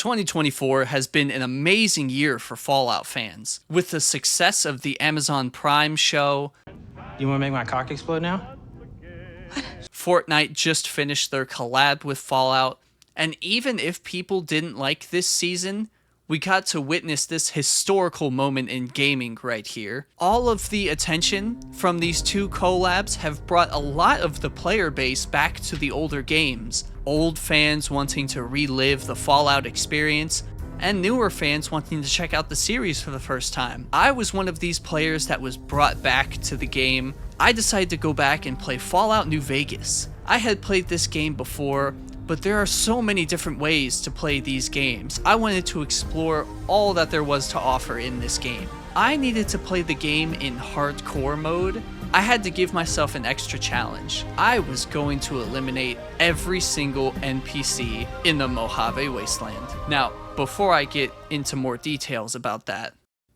2024 has been an amazing year for Fallout fans. With the success of the Amazon Prime show, You want to make my cock explode now? Fortnite just finished their collab with Fallout, and even if people didn't like this season, we got to witness this historical moment in gaming right here. All of the attention from these two collabs have brought a lot of the player base back to the older games. Old fans wanting to relive the Fallout experience, and newer fans wanting to check out the series for the first time. I was one of these players that was brought back to the game. I decided to go back and play Fallout New Vegas. I had played this game before, but there are so many different ways to play these games. I wanted to explore all that there was to offer in this game. I needed to play the game in hardcore mode. I had to give myself an extra challenge. I was going to eliminate every single NPC in the Mojave Wasteland. Now, before I get into more details about that,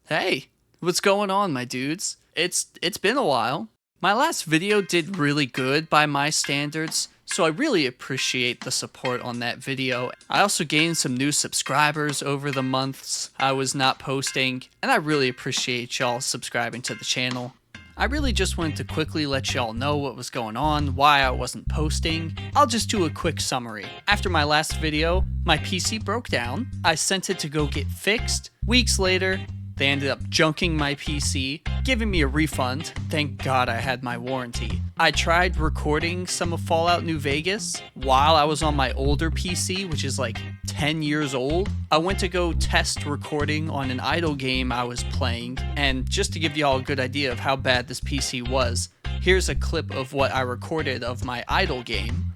hey, what's going on, my dudes? It's been a while. My last video did really good by my standards, so I really appreciate the support on that video. I also gained some new subscribers over the months I was not posting, and I really appreciate y'all subscribing to the channel. I really just wanted to quickly let y'all know what was going on, why I wasn't posting. I'll just do a quick summary. After my last video, my PC broke down. I sent it to go get fixed. Weeks later, they ended up junking my PC, giving me a refund. Thank God I had my warranty. I tried recording some of Fallout New Vegas while I was on my older PC, which is like 10 years old. I went to go test recording on an idle game I was playing, and just to give y'all a good idea of how bad this PC was, here's a clip of what I recorded of my idle game.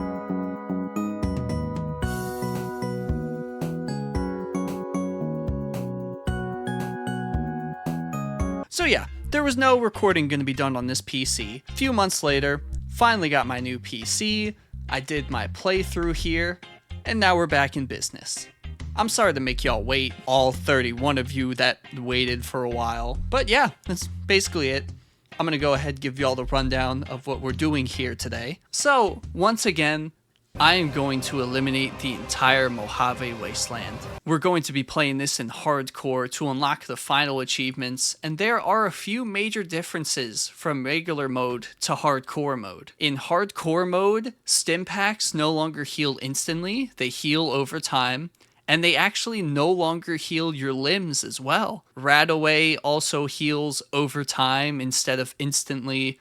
So yeah, there was no recording going to be done on this PC. A few months later, finally got my new PC, I did my playthrough here, and now we're back in business. I'm sorry to make y'all wait, all 31 of you that waited for a while, but yeah, that's basically it. I'm going to go ahead and give y'all the rundown of what we're doing here today. So, once again, I am going to eliminate the entire Mojave Wasteland. We're going to be playing this in hardcore to unlock the final achievements, and there are a few major differences from regular mode to hardcore mode. In hardcore mode, stim packs no longer heal instantly, they heal over time, and they actually no longer heal your limbs as well. Radaway also heals over time instead of instantly.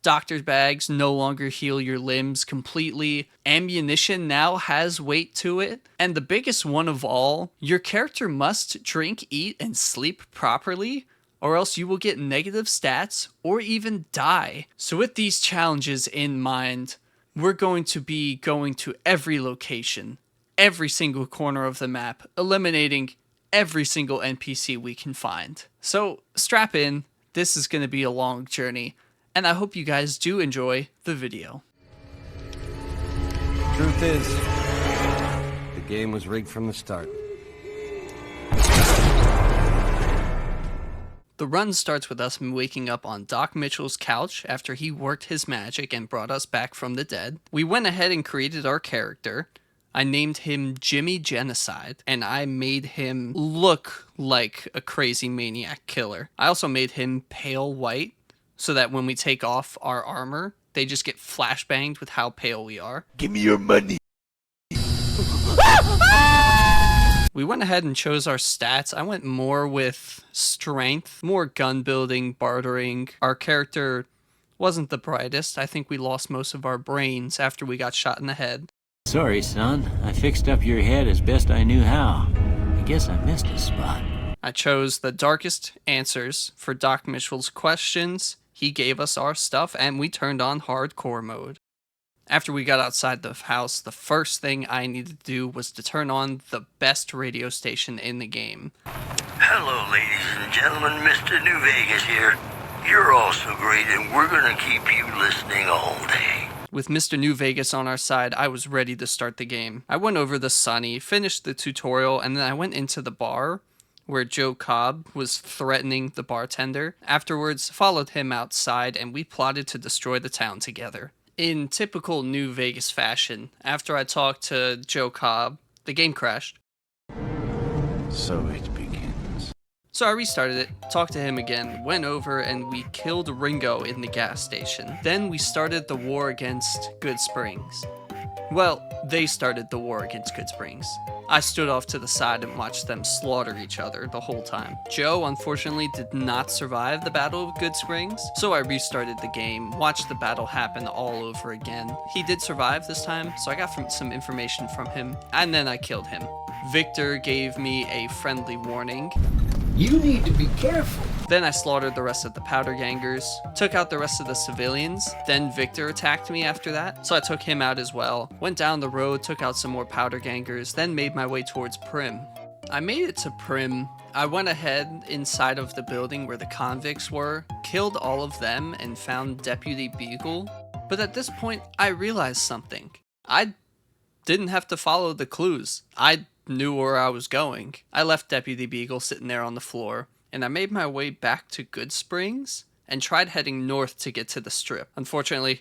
Doctor's bags no longer heal your limbs completely. Ammunition now has weight to it. And the biggest one of all, your character must drink, eat, and sleep properly, or else you will get negative stats or even die. So with these challenges in mind, we're going to be going to every location, every single corner of the map, eliminating every single NPC we can find. So strap in, this is going to be a long journey, and I hope you guys do enjoy the video. Truth is, the game was rigged from the start. The run starts with us waking up on Doc Mitchell's couch after he worked his magic and brought us back from the dead. We went ahead and created our character. I named him Jimmy Genocide, and I made him look like a crazy maniac killer. I also made him pale white, so that when we take off our armor, they just get flashbanged with how pale we are. Give me your money. We went ahead and chose our stats. I went more with strength, more gun building, bartering. Our character wasn't the brightest. I think we lost most of our brains after we got shot in the head. Sorry, son. I fixed up your head as best I knew how. I guess I missed a spot. I chose the darkest answers for Doc Mitchell's questions. He gave us our stuff, and we turned on hardcore mode. After we got outside the house, the first thing I needed to do was to turn on the best radio station in the game. Hello, ladies and gentlemen. Mr. New Vegas here. You're all so great, and we're gonna keep you listening all day. With Mr. New Vegas on our side, I was ready to start the game. I went over the Sunny, finished the tutorial, and then I went into the bar, where Joe Cobb was threatening the bartender. Afterwards, followed him outside, and we plotted to destroy the town together. In typical New Vegas fashion, after I talked to Joe Cobb, the game crashed. So it begins. So I restarted it, talked to him again, went over, and we killed Ringo in the gas station. Then we started the war against Good Springs. Well, they started the war against Good Springs. I stood off to the side and watched them slaughter each other the whole time. Joe, unfortunately, did not survive the Battle of Good Springs, so I restarted the game, watched the battle happen all over again. He did survive this time, so I got some information from him, and then I killed him. Victor gave me a friendly warning. You need to be careful. Then I slaughtered the rest of the powder gangers, took out the rest of the civilians, then Victor attacked me after that, so I took him out as well, went down the road, took out some more powder gangers, then made my way towards Prim. I made it to Prim. I went ahead inside of the building where the convicts were, killed all of them, and found Deputy Beagle, but at this point I realized something. I didn't have to follow the clues. I knew where I was going. I left Deputy Beagle sitting there on the floor, and I made my way back to Good Springs and tried heading north to get to the strip. Unfortunately,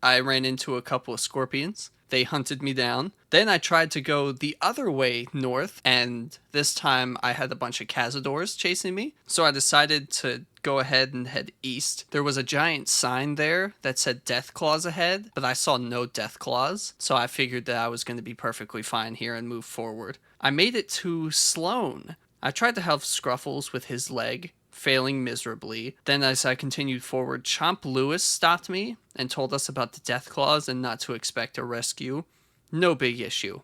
I ran into a couple of scorpions. They hunted me down. Then I tried to go the other way north, and this time I had a bunch of cazadors chasing me. So I decided to go ahead and head east. There was a giant sign there that said Death Claws ahead, but I saw no Death Claws, so I figured that I was going to be perfectly fine here and move forward. I made it to Sloan. I tried to help Scruffles with his leg, failing miserably. Then as I continued forward, Chomp Lewis stopped me and told us about the Death Claws and not to expect a rescue. No big issue.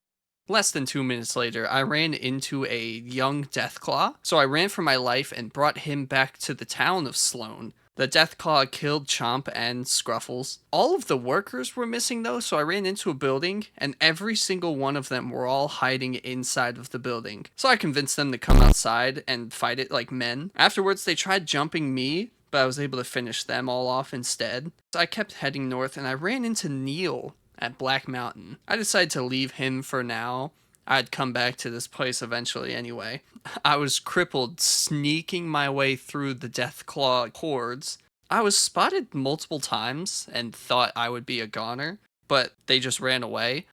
Less than 2 minutes later, I ran into a young Deathclaw, so I ran for my life and brought him back to the town of Sloan. The Deathclaw killed Chomp and Scruffles. All of the workers were missing though, so I ran into a building, and every single one of them were all hiding inside of the building. So I convinced them to come outside and fight it like men. Afterwards, they tried jumping me, but I was able to finish them all off instead. So I kept heading north, and I ran into Neil at Black Mountain. I decided to leave him for now. I'd come back to this place eventually anyway. I was crippled sneaking my way through the Deathclaw hordes. I was spotted multiple times and thought I would be a goner, but they just ran away.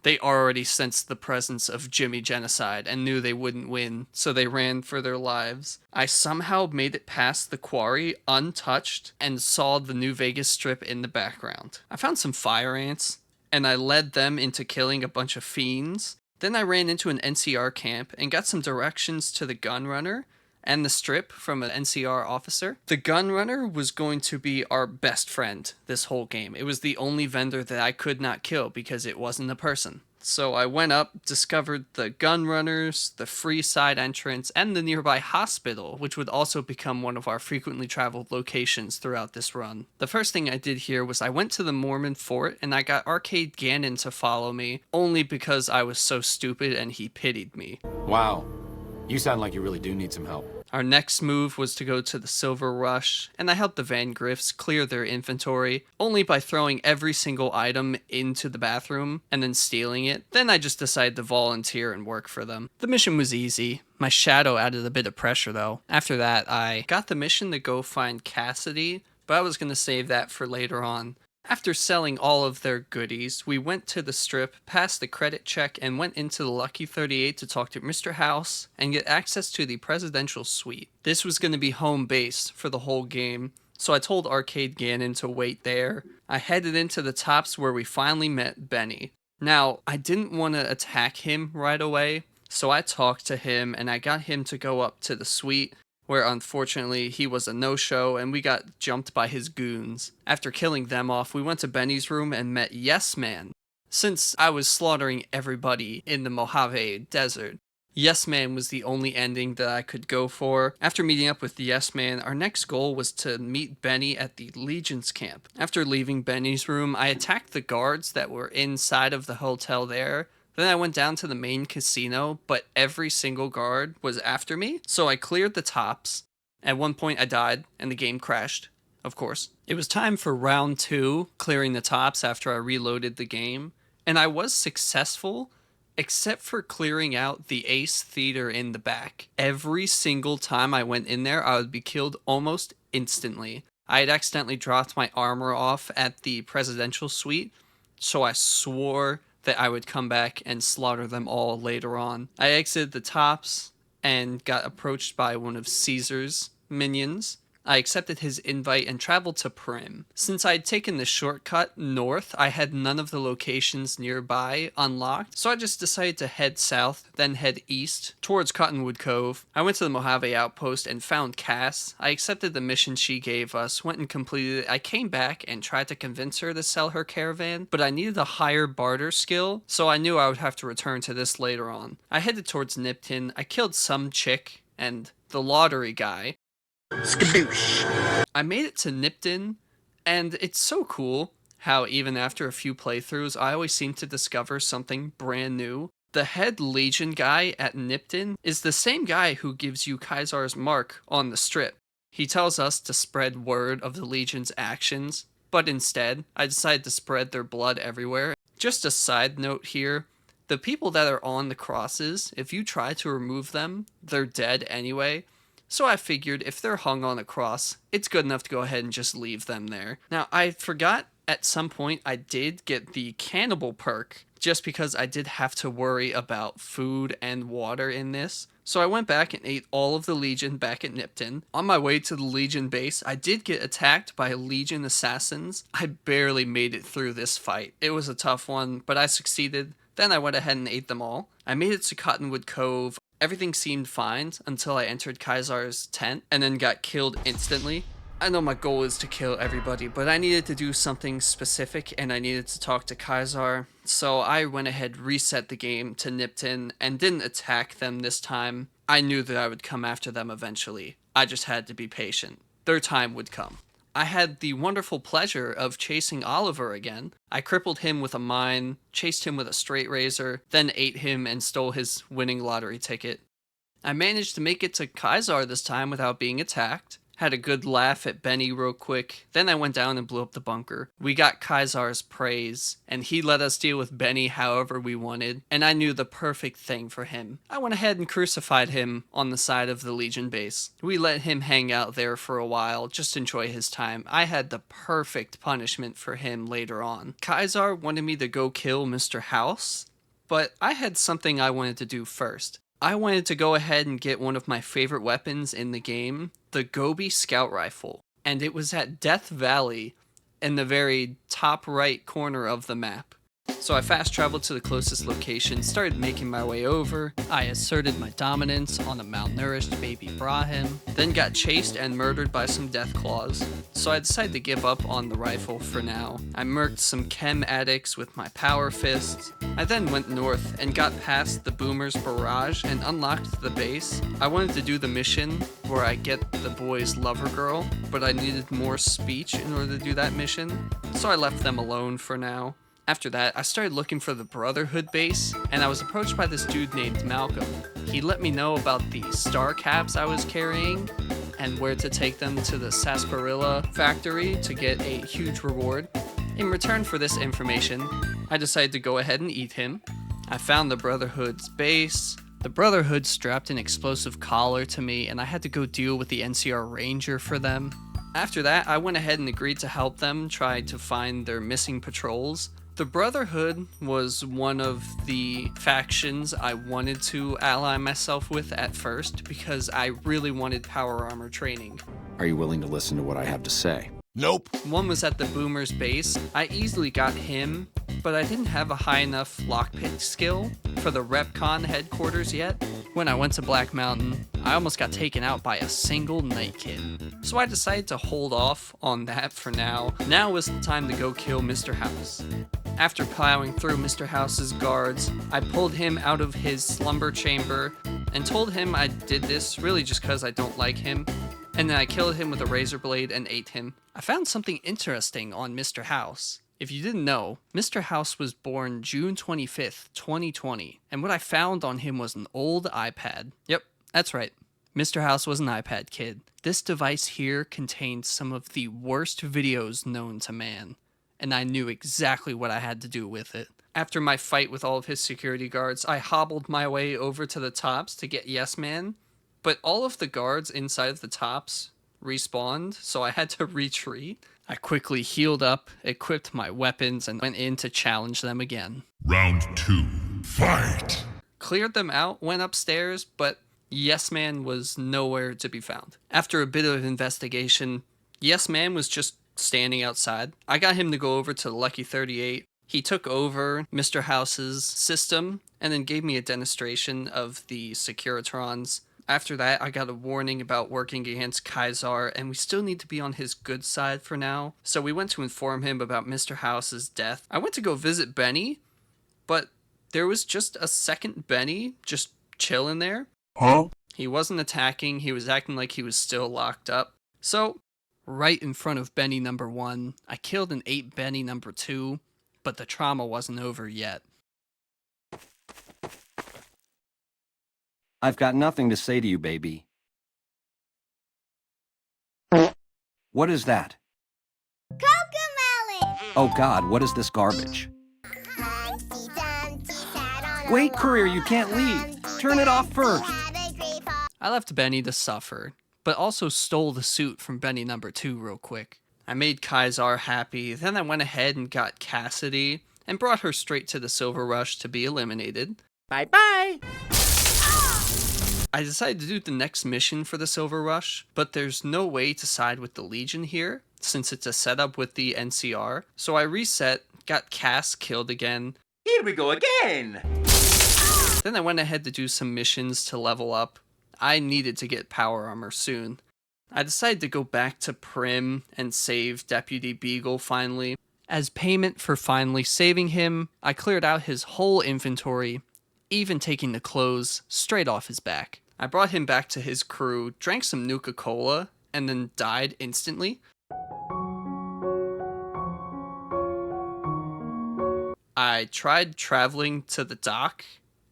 They already sensed the presence of Jimmy Genocide and knew they wouldn't win, so they ran for their lives. I somehow made it past the quarry untouched and saw the New Vegas Strip in the background. I found some fire ants, and I led them into killing a bunch of fiends. Then I ran into an NCR camp and got some directions to the Gunrunner and the Strip from an NCR officer. The Gunrunner was going to be our best friend this whole game. It was the only vendor that I could not kill because it wasn't a person. So I went up, discovered the Gunrunners, the free side entrance, and the nearby hospital, which would also become one of our frequently traveled locations throughout this run. The first thing I did here was I went to the Mormon fort and I got Arcade Gannon to follow me, only because I was so stupid and he pitied me. Wow. You sound like you really do need some help. Our next move was to go to the Silver Rush, and I helped the Van Griffs clear their inventory only by throwing every single item into the bathroom and then stealing it. Then I just decided to volunteer and work for them. The mission was easy. My shadow added a bit of pressure though. After that, I got the mission to go find Cassidy, but I was going to save that for later on. After selling all of their goodies, we went to the Strip, passed the credit check, and went into the Lucky 38 to talk to Mr. House and get access to the presidential suite. This was going to be home base for the whole game, so I told Arcade Gannon to wait there. I headed into the tops where we finally met Benny. Now, I didn't want to attack him right away, so I talked to him and I got him to go up to the suite, where unfortunately he was a no-show and we got jumped by his goons. After killing them off, we went to Benny's room and met Yes Man. Since I was slaughtering everybody in the Mojave desert, Yes Man was the only ending that I could go for. After meeting up with Yes Man, our next goal was to meet Benny at the Legion's camp. After leaving Benny's room, I attacked the guards that were inside of the hotel there. Then I went down to the main casino, but every single guard was after me, so I cleared the tops. At one point I died, and the game crashed, of course. It was time for round 2, clearing the tops after I reloaded the game, and I was successful, except for clearing out the Ace Theater in the back. Every single time I went in there, I would be killed almost instantly. I had accidentally dropped my armor off at the presidential suite, so I swore that I would come back and slaughter them all later on. I exited the tops, and got approached by one of Caesar's minions. I accepted his invite and traveled to Prim. Since I had taken the shortcut north, I had none of the locations nearby unlocked, so I just decided to head south, then head east towards Cottonwood Cove. I went to the Mojave outpost and found Cass. I accepted the mission she gave us, went and completed it. I came back and tried to convince her to sell her caravan, but I needed a higher barter skill, so I knew I would have to return to this later on. I headed towards Nipton. I killed some chick and the lottery guy. Skadoosh. I made it to Nipton, and it's so cool how even after a few playthroughs, I always seem to discover something brand new. The head Legion guy at Nipton is the same guy who gives you Kaisar's mark on the strip. He tells us to spread word of the Legion's actions, but instead, I decided to spread their blood everywhere. Just a side note here, the people that are on the crosses, if you try to remove them, they're dead anyway. So I figured if they're hung on a cross, it's good enough to go ahead and just leave them there. Now, I forgot at some point I did get the cannibal perk, just because I did have to worry about food and water in this. So I went back and ate all of the Legion back at Nipton. On my way to the Legion base, I did get attacked by Legion assassins. I barely made it through this fight. It was a tough one, but I succeeded. Then I went ahead and ate them all. I made it to Cottonwood Cove. Everything seemed fine until I entered Kaisar's tent and then got killed instantly. I know my goal is to kill everybody, but I needed to do something specific and I needed to talk to Kaisar. So I went ahead, reset the game to Nipton and didn't attack them this time. I knew that I would come after them eventually. I just had to be patient. Their time would come. I had the wonderful pleasure of chasing Oliver again. I crippled him with a mine, chased him with a straight razor, then ate him and stole his winning lottery ticket. I managed to make it to Kaisar this time without being attacked. Had a good laugh at Benny real quick. Then I went down and blew up the bunker. We got Kaisar's praise, and he let us deal with Benny however we wanted, and I knew the perfect thing for him. I went ahead and crucified him on the side of the Legion base. We let him hang out there for a while, just enjoy his time. I had the perfect punishment for him later on. Kaisar wanted me to go kill Mr. House, but I had something I wanted to do first. I wanted to go ahead and get one of my favorite weapons in the game, the Gobi Scout Rifle, and it was at Death Valley in the very top right corner of the map. So I fast traveled to the closest location, started making my way over. I asserted my dominance on a malnourished baby Brahim, then got chased and murdered by some Deathclaws. So I decided to give up on the rifle for now. I murked some chem addicts with my power fists. I then went north and got past the Boomer's barrage and unlocked the base. I wanted to do the mission where I get the boy's lover girl, but I needed more speech in order to do that mission, so I left them alone for now. After that, I started looking for the Brotherhood base, and I was approached by this dude named Malcolm. He let me know about the star caps I was carrying, and where to take them to the sarsaparilla factory to get a huge reward. In return for this information, I decided to go ahead and eat him. I found the Brotherhood's base. The Brotherhood strapped an explosive collar to me, and I had to go deal with the NCR Ranger for them. After that, I went ahead and agreed to help them try to find their missing patrols. The Brotherhood was one of the factions I wanted to ally myself with at first because I really wanted power armor training. Are you willing to listen to what I have to say? Nope. One was at the Boomer's base. I easily got him, but I didn't have a high enough lockpick skill for the RepCon headquarters yet. When I went to Black Mountain, I almost got taken out by a single night kid. So I decided to hold off on that for now. Now was the time to go kill Mr. House. After plowing through Mr. House's guards, I pulled him out of his slumber chamber and told him I did this really just because I don't like him. And then I killed him with a razor blade and ate him. I found something interesting on Mr. House. If you didn't know, Mr. House was born June 25th, 2020, and what I found on him was an old iPad. Yep, that's right. Mr. House was an iPad kid. This device here contained some of the worst videos known to man, and I knew exactly what I had to do with it. After my fight with all of his security guards, I hobbled my way over to the tops to get Yes Man, but all of the guards inside of the tops respawned, so I had to retreat. I quickly healed up, equipped my weapons, and went in to challenge them again. Round 2, fight! Cleared them out, went upstairs, but Yes Man was nowhere to be found. After a bit of investigation, Yes Man was just standing outside. I got him to go over to the Lucky 38. He took over Mr. House's system and then gave me a demonstration of the Securitrons. After that, I got a warning about working against Kaisar, and we still need to be on his good side for now. So we went to inform him about Mr. House's death. I went to go visit Benny, but there was just a second Benny just chilling there. Huh? He wasn't attacking, he was acting like he was still locked up. So, right in front of Benny number 1, I killed and ate Benny number 2, but the trauma wasn't over yet. I've got nothing to say to you, baby. What is that? Cocomelon! Oh God, what is this garbage? Humpty Dumpty sat on Wait, a courier, wall. you can't leave. Turn it off first. Had a great fall. I left Benny to suffer, but also stole the suit from Benny number 2 real quick. I made Kaisar happy, then I went ahead and got Cassidy, and brought her straight to the Silver Rush to be eliminated. Bye-bye. I decided to do the next mission for the Silver Rush, but there's no way to side with the Legion here, since it's a setup with the NCR. So I reset, got Cass killed again. Here we go again! Then I went ahead to do some missions to level up. I needed to get power armor soon. I decided to go back to Prim and save Deputy Beagle finally. As payment for finally saving him, I cleared out his whole inventory, even taking the clothes straight off his back. I brought him back to his crew, drank some Nuka-Cola, and then died instantly. I tried traveling to the dock,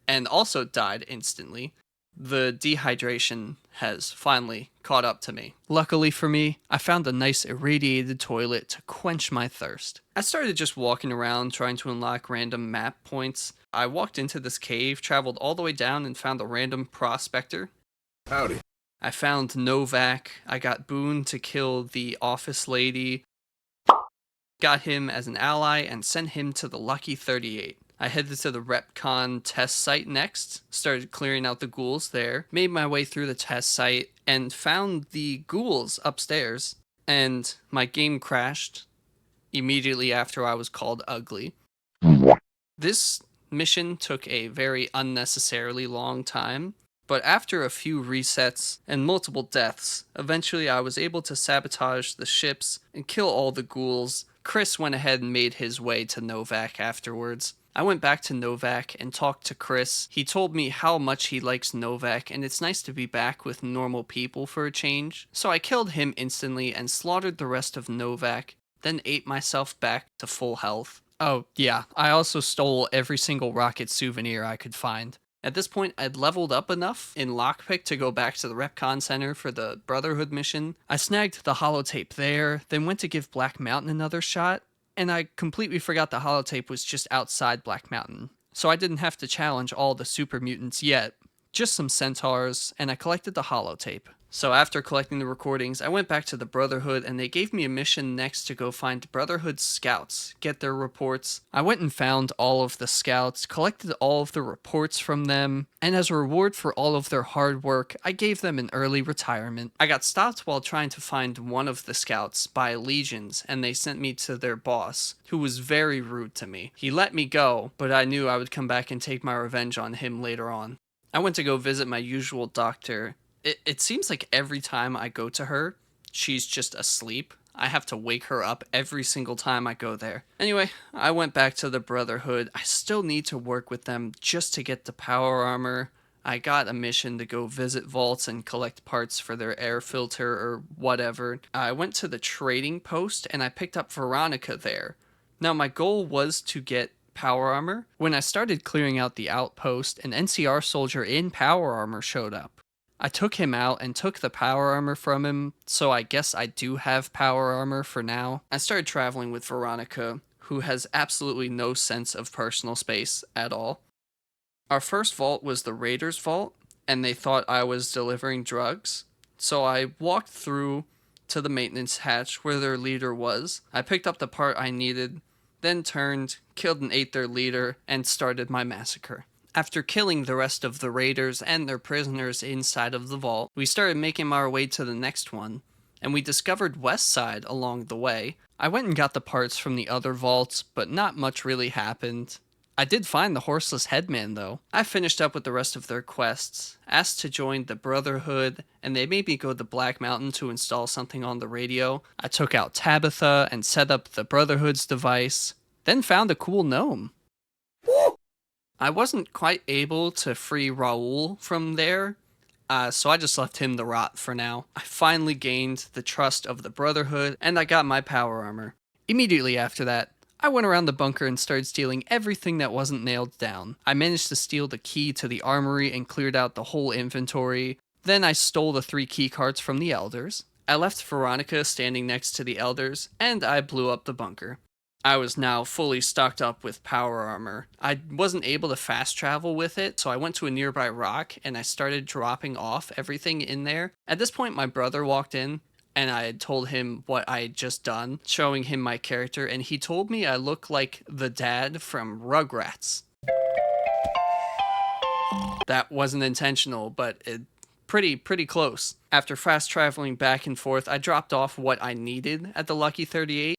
and also died instantly. The dehydration has finally caught up to me. Luckily for me, I found a nice irradiated toilet to quench my thirst. I started just walking around trying to unlock random map points. I walked into this cave, traveled all the way down, and found a random prospector. Howdy. I found Novak. I got Boone to kill the office lady. Got him as an ally and sent him to the Lucky 38. I headed to the RepCon test site next, started clearing out the ghouls there, made my way through the test site, and found the ghouls upstairs. And my game crashed immediately after I was called ugly. This mission took a very unnecessarily long time, but after a few resets and multiple deaths, eventually I was able to sabotage the ships and kill all the ghouls. Chris went ahead and made his way to Novak afterwards. I went back to Novak and talked to Chris. He told me how much he likes Novak, and it's nice to be back with normal people for a change. So I killed him instantly and slaughtered the rest of Novak, then ate myself back to full health. Oh, yeah, I also stole every single rocket souvenir I could find. At this point, I'd leveled up enough in Lockpick to go back to the RepCon Center for the Brotherhood mission. I snagged the holotape there, then went to give Black Mountain another shot, and I completely forgot the holotape was just outside Black Mountain. So I didn't have to challenge all the super mutants yet, just some centaurs, and I collected the holotape. So after collecting the recordings, I went back to the Brotherhood, and they gave me a mission next to go find Brotherhood scouts, get their reports. I went and found all of the scouts, collected all of the reports from them, and as a reward for all of their hard work, I gave them an early retirement. I got stopped while trying to find one of the scouts by Legions, and they sent me to their boss, who was very rude to me. He let me go, but I knew I would come back and take my revenge on him later on. I went to go visit my usual doctor. It seems like every time I go to her, she's just asleep. I have to wake her up every single time I go there. Anyway, I went back to the Brotherhood. I still need to work with them just to get the power armor. I got a mission to go visit vaults and collect parts for their air filter or whatever. I went to the trading post and I picked up Veronica there. Now my goal was to get power armor. When I started clearing out the outpost, an NCR soldier in power armor showed up. I took him out and took the power armor from him, so I guess I do have power armor for now. I started traveling with Veronica, who has absolutely no sense of personal space at all. Our first vault was the Raiders vault, and they thought I was delivering drugs, so I walked through to the maintenance hatch where their leader was. I picked up the part I needed, then turned, killed and ate their leader, and started my massacre. After killing the rest of the raiders and their prisoners inside of the vault, we started making our way to the next one, and we discovered West Side along the way. I went and got the parts from the other vaults, but not much really happened. I did find the horseless headman though. I finished up with the rest of their quests, asked to join the Brotherhood, and they made me go to Black Mountain to install something on the radio. I took out Tabitha and set up the Brotherhood's device, then found a cool gnome. I wasn't quite able to free Raoul from there, so I just left him to rot for now. I finally gained the trust of the Brotherhood, and I got my power armor. Immediately after that, I went around the bunker and started stealing everything that wasn't nailed down. I managed to steal the key to the armory and cleared out the whole inventory. Then I stole the 3 key cards from the elders. I left Veronica standing next to the elders, and I blew up the bunker. I was now fully stocked up with power armor. I wasn't able to fast travel with it, so I went to a nearby rock and I started dropping off everything in there. At this point, my brother walked in, and I had told him what I had just done, showing him my character, and he told me I look like the dad from Rugrats. That wasn't intentional, but pretty close. After fast traveling back and forth, I dropped off what I needed at the Lucky 38.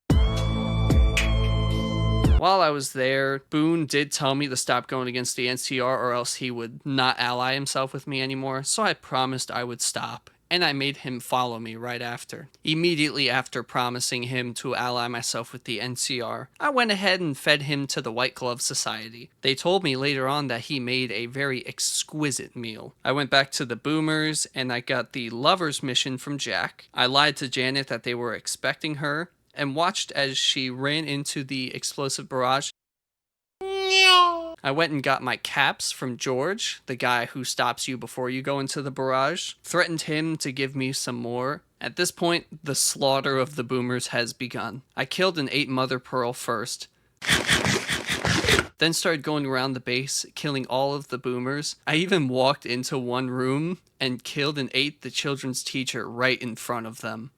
While I was there, Boone did tell me to stop going against the NCR or else he would not ally himself with me anymore, so I promised I would stop. And I made him follow me right after. Immediately after promising him to ally myself with the NCR, I went ahead and fed him to the White Glove Society. They told me later on that he made a very exquisite meal. I went back to the Boomers and I got the Lover's mission from Jack. I lied to Janet that they were expecting her and watched as she ran into the explosive barrage. I went and got my caps from George, the guy who stops you before you go into the barrage. Threatened him to give me some more. At this point, the slaughter of the Boomers has begun. I killed and ate Mother Pearl first. Then started going around the base, killing all of the Boomers. I even walked into one room and killed and ate the children's teacher right in front of them.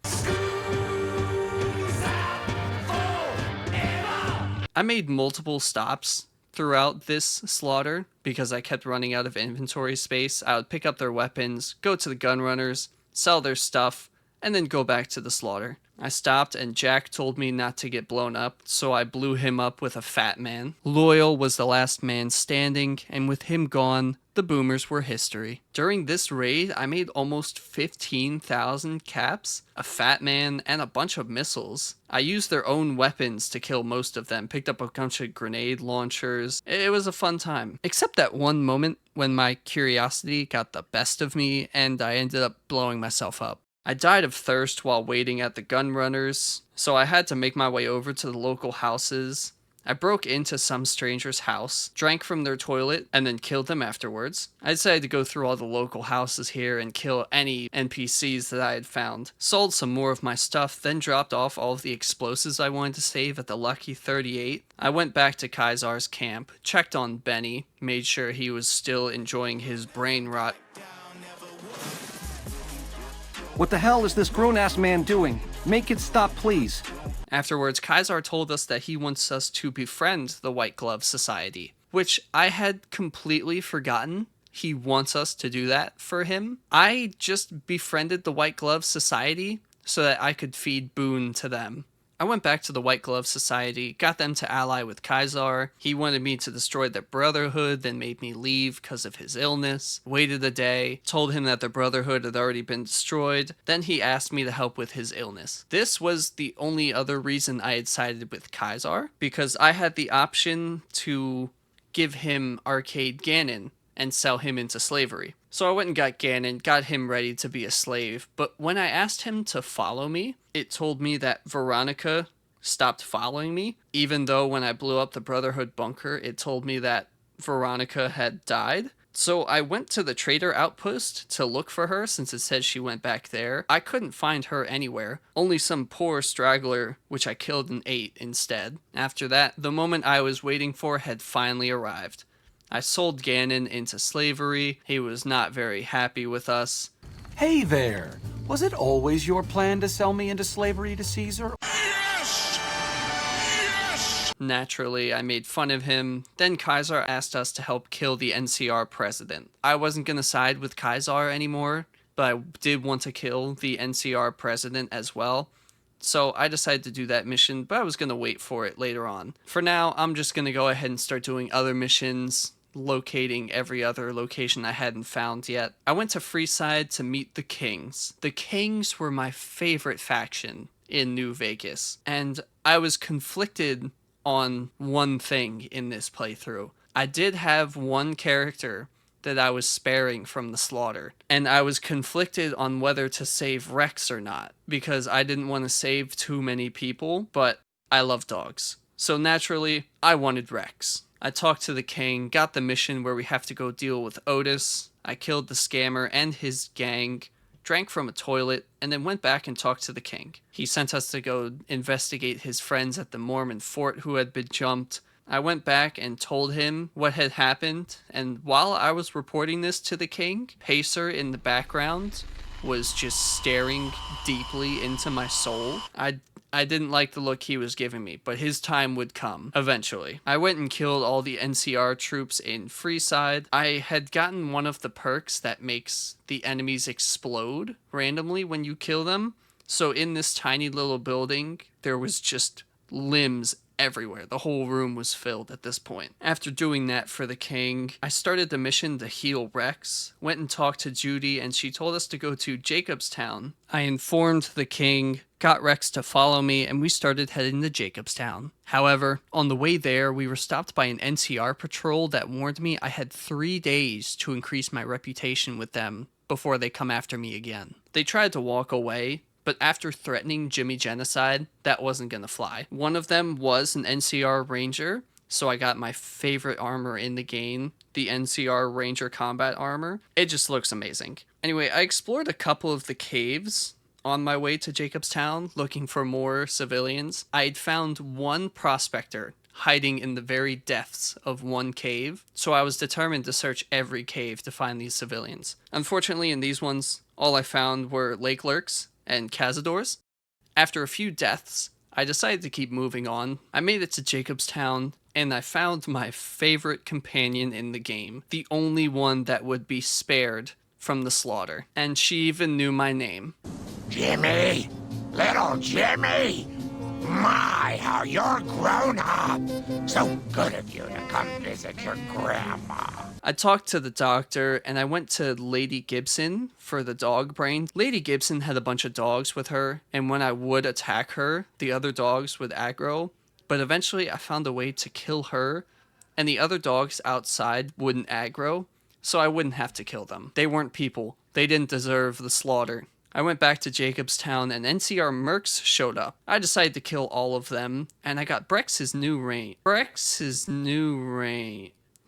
I made multiple stops throughout this slaughter because I kept running out of inventory space. I would pick up their weapons, go to the gun runners, sell their stuff, and then go back to the slaughter. I stopped and Jack told me not to get blown up, so I blew him up with a fat man. Loyal was the last man standing, and with him gone, the Boomers were history. During this raid, I made almost 15,000 caps, a fat man, and a bunch of missiles. I used their own weapons to kill most of them, picked up a bunch of grenade launchers. It was a fun time. Except that one moment when my curiosity got the best of me and I ended up blowing myself up. I died of thirst while waiting at the gun runners, so I had to make my way over to the local houses. I broke into some stranger's house, drank from their toilet, and then killed them afterwards. I decided to go through all the local houses here and kill any NPCs that I had found. Sold some more of my stuff, then dropped off all of the explosives I wanted to save at the Lucky 38. I went back to Kaisar's camp, checked on Benny, made sure he was still enjoying his brain rot. What the hell is this grown-ass man doing? Make it stop, please. Afterwards, Kaisar told us that he wants us to befriend the White Glove Society, which I had completely forgotten. He wants us to do that for him. I just befriended the White Glove Society so that I could feed Boone to them. I went back to the White Glove Society, got them to ally with Kaisar. He wanted me to destroy the Brotherhood, then made me leave because of his illness. Waited a day, told him that the Brotherhood had already been destroyed. Then he asked me to help with his illness. This was the only other reason I had sided with Kaisar, because I had the option to give him Arcade Ganon and sell him into slavery. So I went and got Ganon, got him ready to be a slave, but when I asked him to follow me, it told me that Veronica stopped following me, even though when I blew up the Brotherhood bunker, it told me that Veronica had died. So I went to the trader outpost to look for her since it said she went back there. I couldn't find her anywhere, only some poor straggler which I killed and ate instead. After that, the moment I was waiting for had finally arrived. I sold Ganon into slavery. He was not very happy with us. Hey there! Was it always your plan to sell me into slavery to Caesar? Naturally, I made fun of him. Then Kaiser asked us to help kill the NCR president. I wasn't gonna side with Kaiser anymore, but I did want to kill the NCR president as well. So I decided to do that mission, but I was going to wait for it later on. For now, I'm just going to go ahead and start doing other missions, locating every other location I hadn't found yet. I went to Freeside to meet the Kings. The Kings were my favorite faction in New Vegas, and I was conflicted on one thing in this playthrough. I did have one character that I was sparing from the slaughter, and I was conflicted on whether to save Rex or not, because I didn't want to save too many people, but I love dogs. So naturally, I wanted Rex. I talked to the king, got the mission where we have to go deal with Otis. I killed the scammer and his gang, drank from a toilet, and then went back and talked to the king. He sent us to go investigate his friends at the Mormon fort who had been jumped. I went back and told him what had happened, and while I was reporting this to the king, Pacer in the background was just staring deeply into my soul. I didn't like the look he was giving me, but his time would come eventually. I went and killed all the NCR troops in Freeside. I had gotten one of the perks that makes the enemies explode randomly when you kill them. So in this tiny little building, there was just limbs everywhere. The whole room was filled at this point. After doing that for the king, I started the mission to heal Rex, went and talked to Judy, and she told us to go to Jacobstown. I informed the king, got Rex to follow me, and we started heading to Jacobstown. However, on the way there, we were stopped by an NCR patrol that warned me I had 3 days to increase my reputation with them before they come after me again. They tried to walk away, but after threatening Jimmy Genocide, that wasn't gonna fly. One of them was an NCR Ranger, so I got my favorite armor in the game, the NCR Ranger combat armor. It just looks amazing. Anyway, I explored a couple of the caves on my way to Jacobstown, looking for more civilians. I'd found one prospector hiding in the very depths of one cave, so I was determined to search every cave to find these civilians. Unfortunately, in these ones, all I found were lake lurks and cazadors. After a few deaths, I decided to keep moving on. I made it to Jacobstown, and I found my favorite companion in the game, the only one that would be spared from the slaughter, and she even knew my name. Jimmy! Little Jimmy! My, how you're grown up! So good of you to come visit your grandma. I talked to the doctor, and I went to Lady Gibson for the dog brain. Lady Gibson had a bunch of dogs with her, and when I would attack her, the other dogs would aggro. But eventually I found a way to kill her, and the other dogs outside wouldn't aggro, so I wouldn't have to kill them. They weren't people. They didn't deserve the slaughter. I went back to Jacobstown, and NCR Mercs showed up. I decided to kill all of them, and I got Brex's new range.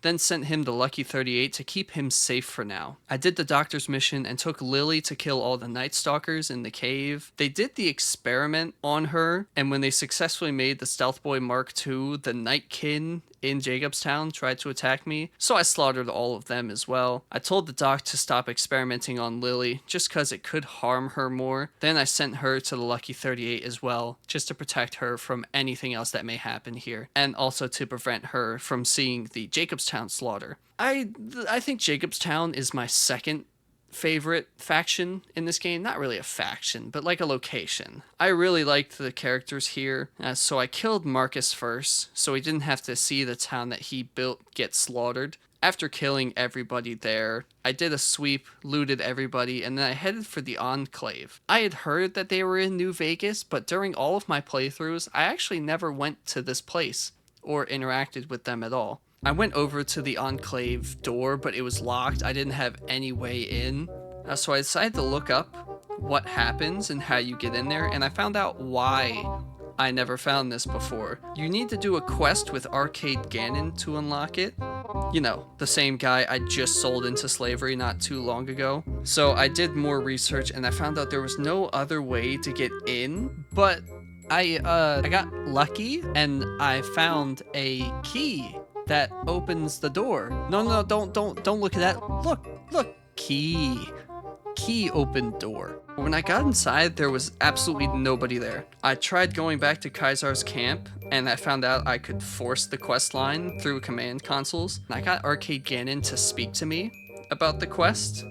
Then sent him to Lucky 38 to keep him safe for now. I did the doctor's mission and took Lily to kill all the Night Stalkers in the cave. They did the experiment on her, and when they successfully made the Stealth Boy Mark II, the Nightkin in Jacobstown tried to attack me, so I slaughtered all of them as well. I told the doc to stop experimenting on Lily, just cause it could harm her more. Then I sent her to the Lucky 38 as well, just to protect her from anything else that may happen here, and also to prevent her from seeing the Jacobstown slaughter. I think Jacobstown is my second favorite faction in this game. Not really a faction, but like a location. I really liked the characters here, so I killed Marcus first, so he didn't have to see the town that he built get slaughtered. After killing everybody there, I did a sweep, looted everybody, and then I headed for the Enclave. I had heard that they were in New Vegas, but during all of my playthroughs, I actually never went to this place or interacted with them at all. I went over to the Enclave door, but it was locked. I didn't have any way in. So I decided to look up what happens and how you get in there, and I found out why I never found this before. You need to do a quest with Arcade Gannon to unlock it. You know, the same guy I just sold into slavery not too long ago. So I did more research, and I found out there was no other way to get in, but I got lucky, and I found a key that opens the door. No, don't look at that. Look, key. key opened door. When I got inside, there was absolutely nobody there. I tried going back to Kaisar's camp, and I found out I could force the quest line through command consoles. I got Arcade Ganon to speak to me about the quest,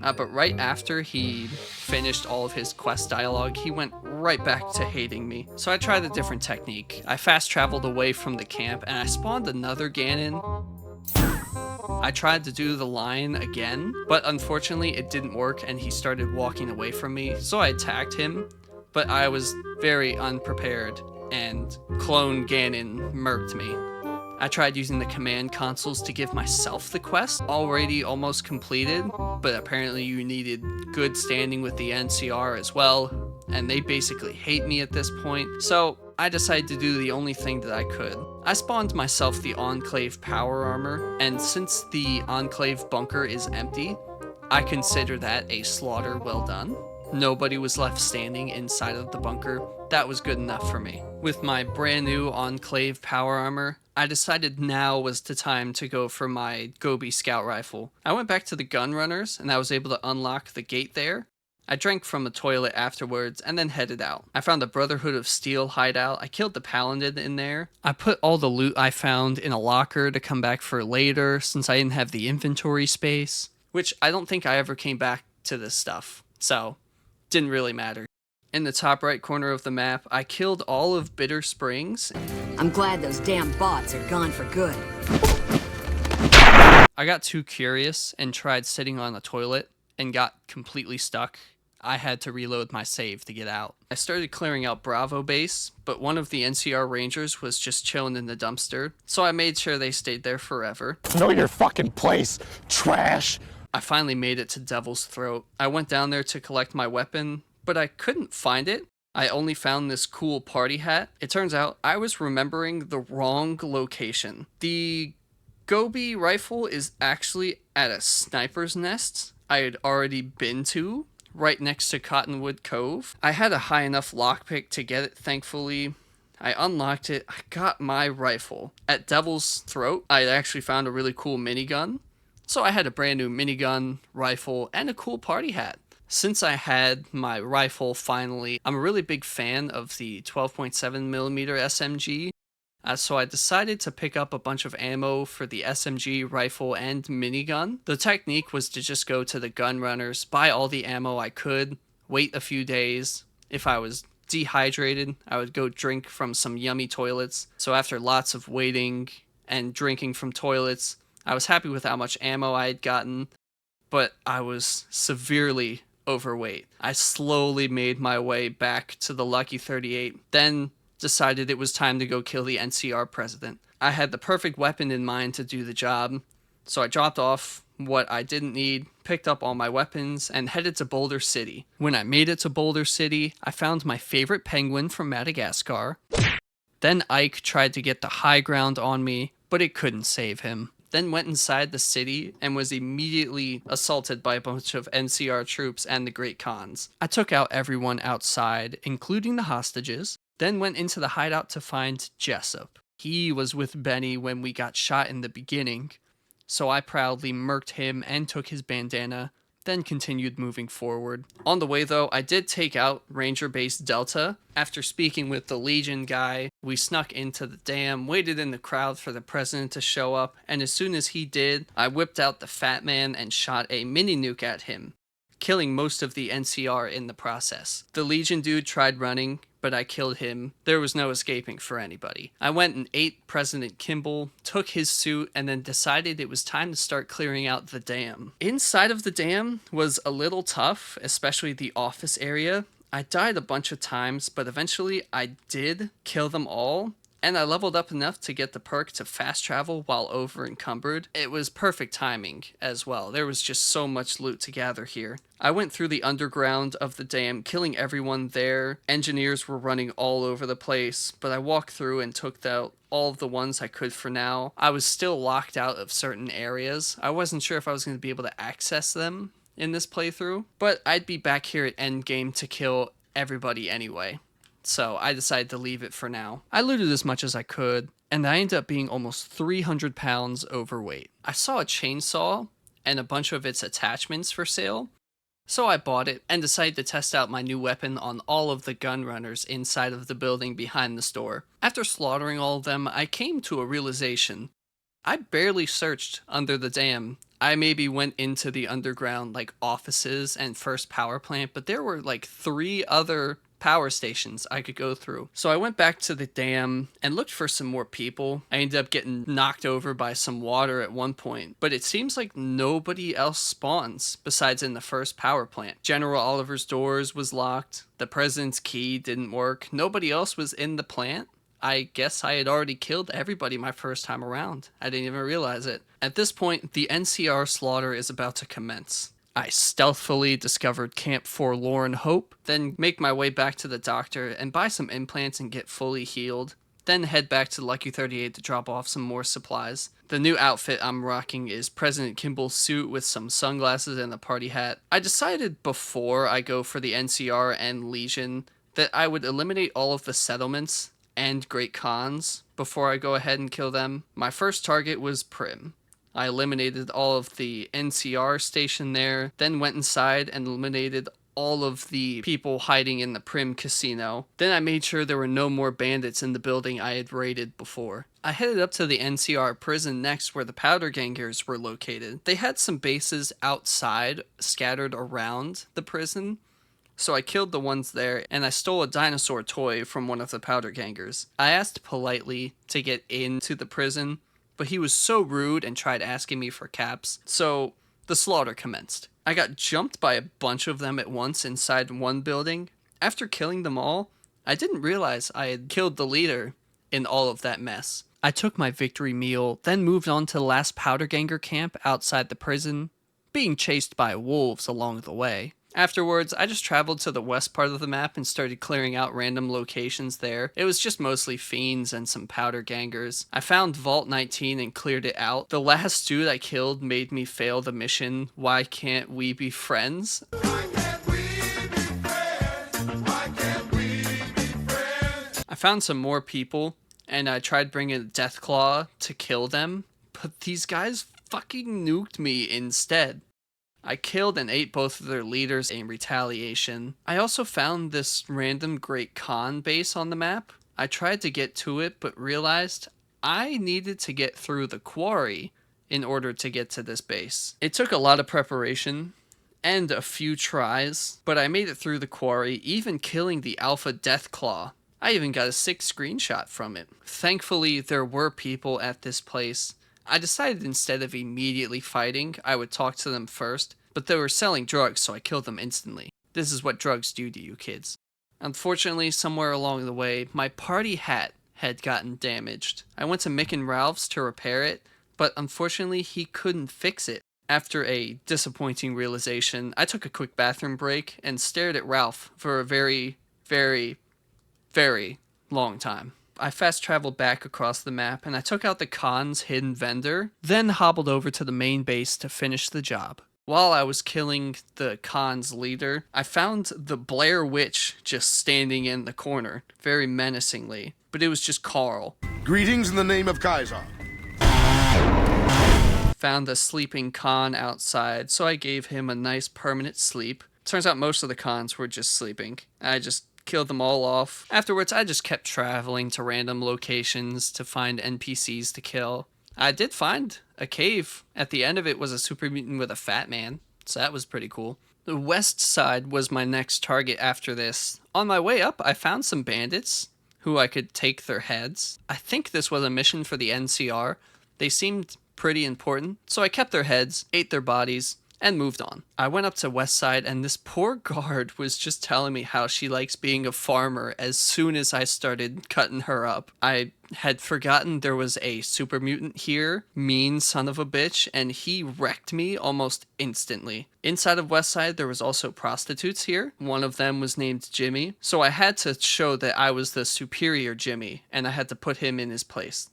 but right after he finished all of his quest dialogue, he went right back to hating me. So I tried a different technique. I fast traveled away from the camp, and I spawned another Ganon. I tried to do the line again, but unfortunately it didn't work and he started walking away from me, so I attacked him, but I was very unprepared and Clone Ganon murked me. I tried using the command consoles to give myself the quest, already almost completed, but apparently you needed good standing with the NCR as well, and they basically hate me at this point, so I decided to do the only thing that I could. I spawned myself the Enclave power armor, and since the Enclave bunker is empty, I consider that a slaughter well done. Nobody was left standing inside of the bunker. That was good enough for me. With my brand new Enclave power armor, I decided now was the time to go for my Gobi scout rifle. I went back to the gun runners and I was able to unlock the gate there. I drank from a toilet afterwards and then headed out. I found a Brotherhood of Steel hideout. I killed the Paladin in there. I put all the loot I found in a locker to come back for later since I didn't have the inventory space, which I don't think I ever came back to this stuff, so didn't really matter. In the top right corner of the map, I killed all of Bitter Springs. I'm glad those damn bots are gone for good. I got too curious and tried sitting on a toilet and got completely stuck. I had to reload my save to get out. I started clearing out Bravo base, but one of the NCR Rangers was just chilling in the dumpster, so I made sure they stayed there forever. Know your fucking place, trash! I finally made it to Devil's Throat. I went down there to collect my weapon, but I couldn't find it. I only found this cool party hat. It turns out I was remembering the wrong location. The Gobi rifle is actually at a sniper's nest I had already been to, right next to Cottonwood Cove. I had a high enough lockpick to get it, thankfully. I unlocked it, I got my rifle. At Devil's Throat, I actually found a really cool minigun. So I had a brand new minigun, rifle, and a cool party hat. Since I had my rifle finally, I'm a really big fan of the 12.7mm SMG. So I decided to pick up a bunch of ammo for the SMG, rifle, and minigun. The technique was to just go to the gun runners, buy all the ammo I could, wait a few days. If I was dehydrated, I would go drink from some yummy toilets. So after lots of waiting and drinking from toilets, I was happy with how much ammo I had gotten, but I was severely overweight. I slowly made my way back to the Lucky 38, then decided it was time to go kill the NCR president. I had the perfect weapon in mind to do the job, so I dropped off what I didn't need, picked up all my weapons, and headed to Boulder City. When I made it to Boulder City, I found my favorite penguin from Madagascar. Then Ike tried to get the high ground on me, but it couldn't save him. Then went inside the city and was immediately assaulted by a bunch of NCR troops and the Great Khans. I took out everyone outside, including the hostages, then went into the hideout to find Jessup. He was with Benny when we got shot in the beginning, so I proudly murked him and took his bandana, then continued moving forward. On the way though, I did take out Ranger Base Delta. After speaking with the Legion guy, we snuck into the dam, waited in the crowd for the president to show up, and as soon as he did, I whipped out the Fat Man and shot a mini nuke at him, killing most of the NCR in the process. The Legion dude tried running, but I killed him. There was no escaping for anybody. I went and ate President Kimball, took his suit, and then decided it was time to start clearing out the dam. Inside of the dam was a little tough, especially the office area. I died a bunch of times, but eventually I did kill them all, and I leveled up enough to get the perk to fast travel while over encumbered. It was perfect timing as well. There was just so much loot to gather here. I went through the underground of the dam, killing everyone there. Engineers were running all over the place, but I walked through and took out all of the ones I could for now. I was still locked out of certain areas. I wasn't sure if I was going to be able to access them in this playthrough, but I'd be back here at endgame to kill everybody anyway. So I decided to leave it for now. I looted as much as I could, and I ended up being almost 300 pounds overweight. I saw a chainsaw and a bunch of its attachments for sale, So I bought it and decided to test out my new weapon on all of the gun runners inside of the building behind the store. After slaughtering all of them, I came to a realization. I barely searched under the dam. I maybe went into the underground like offices and first power plant, but there were like 3 other power stations I could go through. So I went back to the dam and looked for some more people. I ended up getting knocked over by some water at one point, but it seems like nobody else spawns besides in the first power plant. General Oliver's doors was locked. The president's key didn't work. Nobody else was in the plant. I guess I had already killed everybody my first time around. I didn't even realize it. At this point, the NCR slaughter is about to commence. I stealthily discovered Camp Forlorn Hope, then make my way back to the doctor and buy some implants and get fully healed. Then head back to Lucky 38 to drop off some more supplies. The new outfit I'm rocking is President Kimball's suit with some sunglasses and a party hat. I decided before I go for the NCR and Legion that I would eliminate all of the settlements and Great Khans before I go ahead and kill them. My first target was Prim. I eliminated all of the NCR station there, then went inside and eliminated all of the people hiding in the Prim casino. Then I made sure there were no more bandits in the building I had raided before. I headed up to the NCR prison next where the powder gangers were located. They had some bases outside scattered around the prison, so I killed the ones there, and I stole a dinosaur toy from one of the powder gangers. I asked politely to get into the prison, but he was so rude and tried asking me for caps, so the slaughter commenced. I got jumped by a bunch of them at once inside one building. After killing them all, I didn't realize I had killed the leader in all of that mess. I took my victory meal, then moved on to the last powder ganger camp outside the prison, being chased by wolves along the way. Afterwards, I just traveled to the west part of the map and started clearing out random locations there. It was just mostly fiends and some powder gangers. I found Vault 19 and cleared it out. The last dude I killed made me fail the mission, Why Can't We Be Friends? I found some more people, and I tried bringing a Deathclaw to kill them, but these guys fucking nuked me instead. I killed and ate both of their leaders in retaliation. I also found this random Great Khan base on the map. I tried to get to it, but realized I needed to get through the quarry in order to get to this base. It took a lot of preparation and a few tries, but I made it through the quarry, even killing the Alpha Deathclaw. I even got a sick screenshot from it. Thankfully, there were people at this place. I decided instead of immediately fighting, I would talk to them first, but they were selling drugs, so I killed them instantly. This is what drugs do to you kids. Unfortunately, somewhere along the way, my party hat had gotten damaged. I went to Mick and Ralph's to repair it, but unfortunately he couldn't fix it. After a disappointing realization, I took a quick bathroom break and stared at Ralph for a very, very, very long time. I fast traveled back across the map and I took out the Khan's hidden vendor, then hobbled over to the main base to finish the job. While I was killing the Khan's leader, I found the Blair Witch just standing in the corner, very menacingly, but it was just Carl. Greetings in the name of Kaiser. Found a sleeping Khan outside, so I gave him a nice permanent sleep. Turns out most of the Khans were just sleeping. I just killed them all off. Afterwards, I just kept traveling to random locations to find NPCs to kill. I did find a cave. At the end of it was a super mutant with a fat man, so that was pretty cool. The west side was my next target after this. On my way up, I found some bandits who I could take their heads. I think this was a mission for the NCR. They seemed pretty important, so I kept their heads, ate their bodies, and moved on. I went up to West Side, and this poor guard was just telling me how she likes being a farmer as soon as I started cutting her up. I had forgotten there was a super mutant here, mean son of a bitch, and he wrecked me almost instantly. Inside of West Side, there was also prostitutes here. One of them was named Jimmy, so I had to show that I was the superior Jimmy, and I had to put him in his place.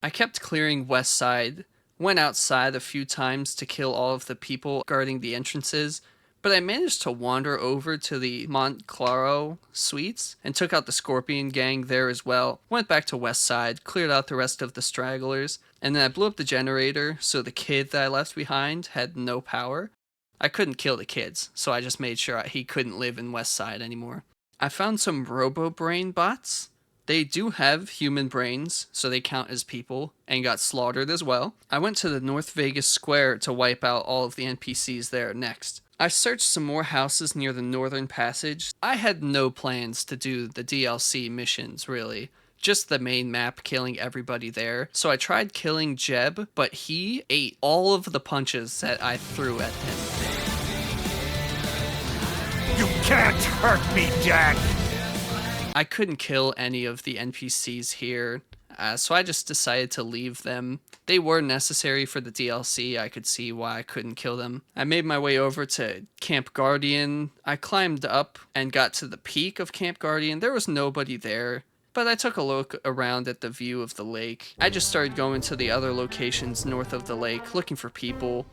I kept clearing West Side, went outside a few times to kill all of the people guarding the entrances, but I managed to wander over to the Montclaro suites and took out the Scorpion gang there as well. Went back to West Side, cleared out the rest of the stragglers, and then I blew up the generator so the kid that I left behind had no power. I couldn't kill the kids, so I just made sure he couldn't live in West Side anymore. I found some robo-brain bots. They do have human brains, so they count as people, and got slaughtered as well. I went to the North Vegas Square to wipe out all of the NPCs there next. I searched some more houses near the Northern Passage. I had no plans to do the DLC missions, really. Just the main map, killing everybody there. So I tried killing Jeb, but he ate all of the punches that I threw at him. You can't hurt me, Jack! I couldn't kill any of the NPCs here, so I just decided to leave them. They were necessary for the DLC. I could see why I couldn't kill them. I made my way over to Camp Guardian. I climbed up and got to the peak of Camp Guardian. There was nobody there, but I took a look around at the view of the lake. I just started going to the other locations north of the lake, looking for people.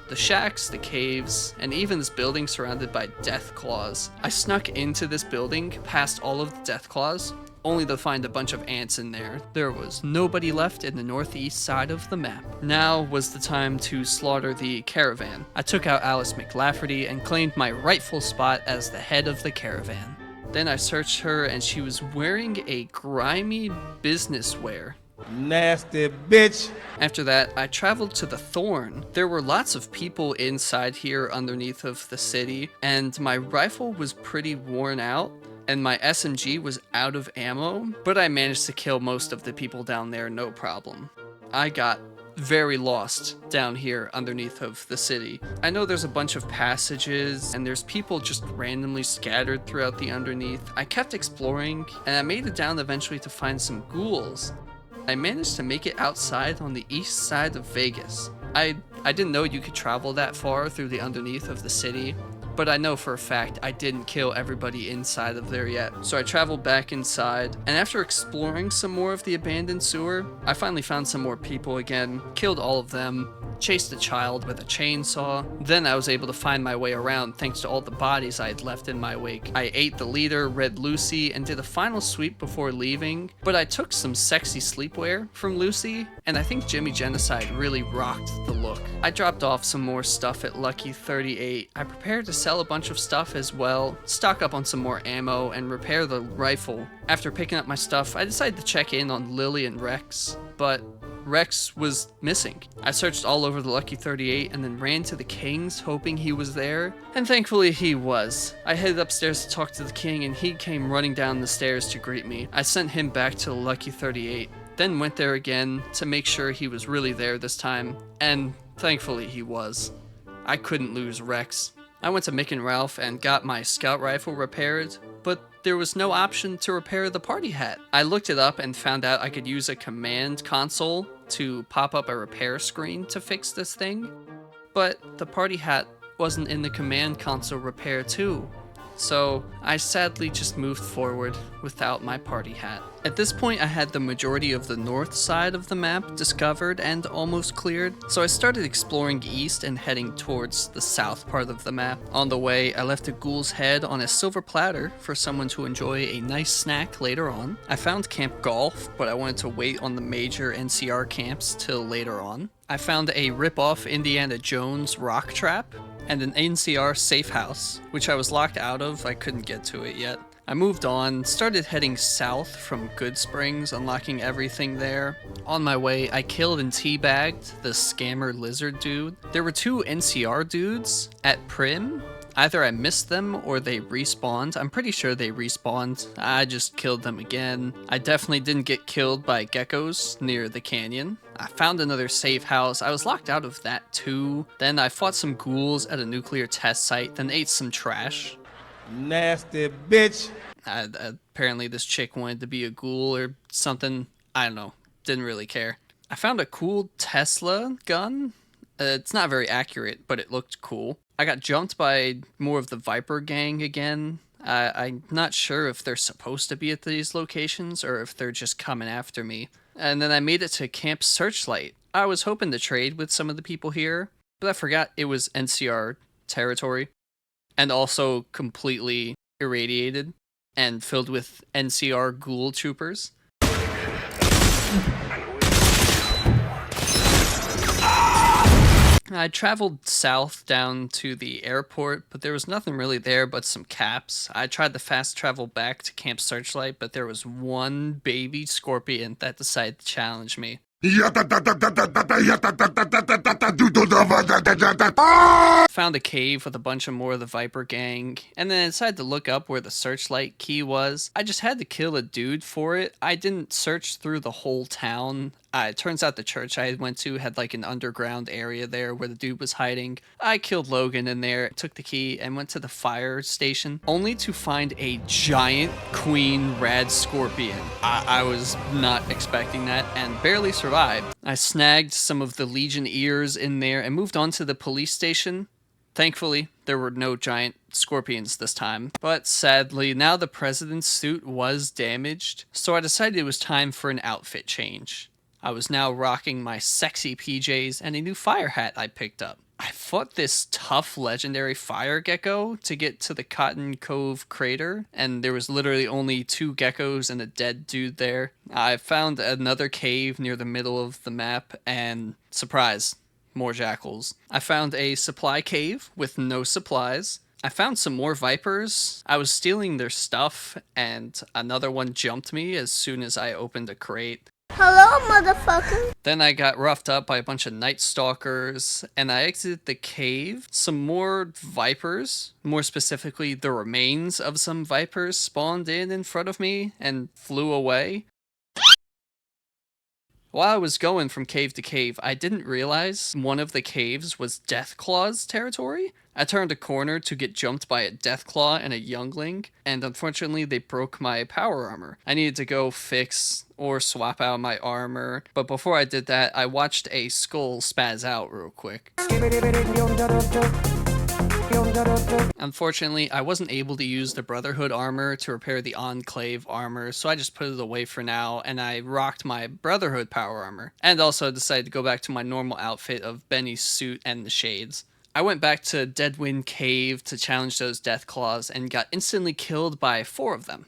The shacks, the caves, and even this building surrounded by death claws. I snuck into this building, past all of the death claws, only to find a bunch of ants in there. There was nobody left in the northeast side of the map. Now was the time to slaughter the caravan. I took out Alice McLafferty and claimed my rightful spot as the head of the caravan. Then I searched her and she was wearing a grimy business wear. Nasty bitch. After that, I traveled to the Thorn. There were lots of people inside here underneath of the city, and my rifle was pretty worn out, and my SMG was out of ammo, but I managed to kill most of the people down there no problem. I got very lost down here underneath of the city. I know there's a bunch of passages and there's people just randomly scattered throughout the underneath. I kept exploring and I made it down eventually to find some ghouls. I managed to make it outside on the east side of Vegas. I didn't know you could travel that far through the underneath of the city, but I know for a fact I didn't kill everybody inside of there yet. So I traveled back inside, and after exploring some more of the abandoned sewer, I finally found some more people again, killed all of them, chased a child with a chainsaw. Then I was able to find my way around thanks to all the bodies I had left in my wake. I ate the leader, Red Lucy, and did a final sweep before leaving, but I took some sexy sleepwear from Lucy, and I think Jimmy Genocide really rocked the look. I dropped off some more stuff at Lucky 38. I prepared to sell a bunch of stuff as well, stock up on some more ammo, and repair the rifle. After picking up my stuff, I decided to check in on Lily and Rex, but Rex was missing. I searched all over the Lucky 38 and then ran to the King's hoping he was there, and thankfully he was. I headed upstairs to talk to the King and he came running down the stairs to greet me. I sent him back to the Lucky 38, then went there again to make sure he was really there this time, and thankfully he was. I couldn't lose Rex. I went to Mick and Ralph and got my scout rifle repaired, but there was no option to repair the party hat. I looked it up and found out I could use a command console to pop up a repair screen to fix this thing, but the party hat wasn't in the command console repair too. So I sadly just moved forward without my party hat. At this point I had the majority of the north side of the map discovered and almost cleared, so I started exploring east and heading towards the south part of the map. On the way I left a ghoul's head on a silver platter for someone to enjoy a nice snack later on. I found Camp Golf, but I wanted to wait on the major NCR camps till later on. I found a rip-off Indiana Jones rock trap and an NCR safe house, which I was locked out of. I couldn't get to it yet. I moved on, started heading south from Good Springs, unlocking everything there. On my way, I killed and teabagged the scammer lizard dude. There were two NCR dudes at Prim. Either I missed them or they respawned. I'm pretty sure they respawned. I just killed them again. I definitely didn't get killed by geckos near the canyon. I found another safe house. I was locked out of that too. Then I fought some ghouls at a nuclear test site, then ate some trash. Nasty bitch. Apparently this chick wanted to be a ghoul or something. I don't know. Didn't really care. I found a cool Tesla gun. It's not very accurate, but it looked cool. I got jumped by more of the Viper gang again. I'm not sure if they're supposed to be at these locations or if they're just coming after me. And then I made it to Camp Searchlight. I was hoping to trade with some of the people here, but I forgot it was NCR territory and also completely irradiated and filled with NCR ghoul troopers. I traveled south down to the airport, but there was nothing really there but some caps. I tried to fast travel back to Camp Searchlight, but there was one baby scorpion that decided to challenge me. Found a cave with a bunch of more of the Viper gang, and then I decided to look up where the searchlight key was. I just had to kill a dude for it. I didn't search through the whole town. It turns out the church I went to had like an underground area there where the dude was hiding. I killed Logan in there, took the key, and went to the fire station, only to find a giant queen rad scorpion. I was not expecting that and barely survived. I snagged some of the Legion ears in there and moved on to the police station. Thankfully, there were no giant scorpions this time, but sadly, now the president's suit was damaged, so I decided it was time for an outfit change. I was now rocking my sexy PJs and a new fire hat I picked up. I fought this tough legendary fire gecko to get to the Cotton Cove crater, and there was literally only 2 geckos and a dead dude there. I found another cave near the middle of the map, and surprise, more jackals. I found a supply cave with no supplies. I found some more vipers. I was stealing their stuff, and another one jumped me as soon as I opened a crate. Hello, motherfucker. Then I got roughed up by a bunch of night stalkers, and I exited the cave. Some more vipers, more specifically the remains of some vipers, spawned in front of me and flew away. While I was going from cave to cave, I didn't realize one of the caves was Deathclaw's territory. I turned a corner to get jumped by a Deathclaw and a youngling, and unfortunately they broke my power armor. I needed to go fix or swap out my armor, but before I did that, I watched a skull spaz out real quick. Unfortunately, I wasn't able to use the Brotherhood armor to repair the Enclave armor, so I just put it away for now, and I rocked my Brotherhood power armor, and also decided to go back to my normal outfit of Benny's suit and the shades. I went back to Deadwind Cave to challenge those Deathclaws and got instantly killed by 4 of them.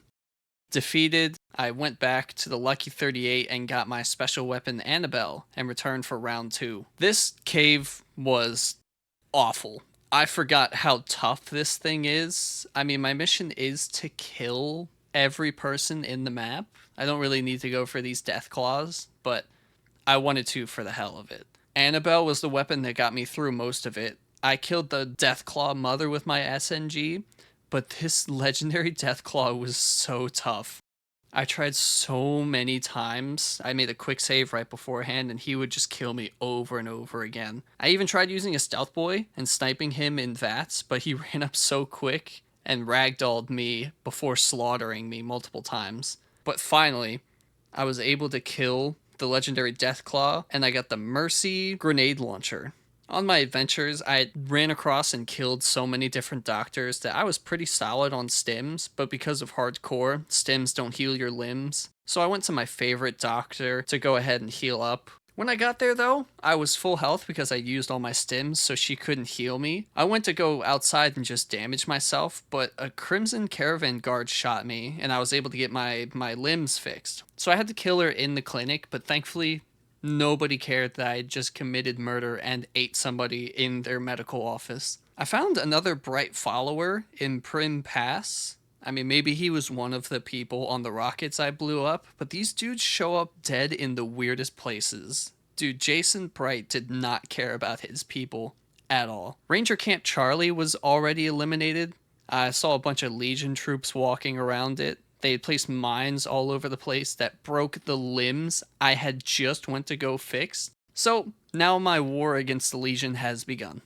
Defeated, I went back to the Lucky 38 and got my special weapon Annabelle and returned for round 2. This cave was awful. I forgot how tough this thing is. I mean, my mission is to kill every person in the map. I don't really need to go for these Deathclaws, but I wanted to for the hell of it. Annabelle was the weapon that got me through most of it. I killed the Deathclaw mother with my SNG, but this legendary Deathclaw was so tough. I tried so many times. I made a quick save right beforehand, and he would just kill me over and over again. I even tried using a stealth boy and sniping him in VATS, but he ran up so quick and ragdolled me before slaughtering me multiple times. But finally, I was able to kill the legendary Deathclaw, and I got the Mercy grenade launcher. On my adventures, I ran across and killed so many different doctors that I was pretty solid on stims, but because of hardcore, stims don't heal your limbs. So I went to my favorite doctor to go ahead and heal up. When I got there though, I was full health because I used all my stims, so she couldn't heal me. I went to go outside and just damage myself, but a Crimson Caravan guard shot me, and I was able to get my limbs fixed. So I had to kill her in the clinic, but thankfully, nobody cared that I just committed murder and ate somebody in their medical office. I found another bright follower in Prim Pass. I mean, maybe he was one of the people on the rockets I blew up, but these dudes show up dead in the weirdest places. Dude, Jason Bright did not care about his people at all. Ranger Camp Charlie was already eliminated. I saw a bunch of Legion troops walking around it. They had placed mines all over the place that broke the limbs I had just went to go fix. So now my war against the Legion has begun.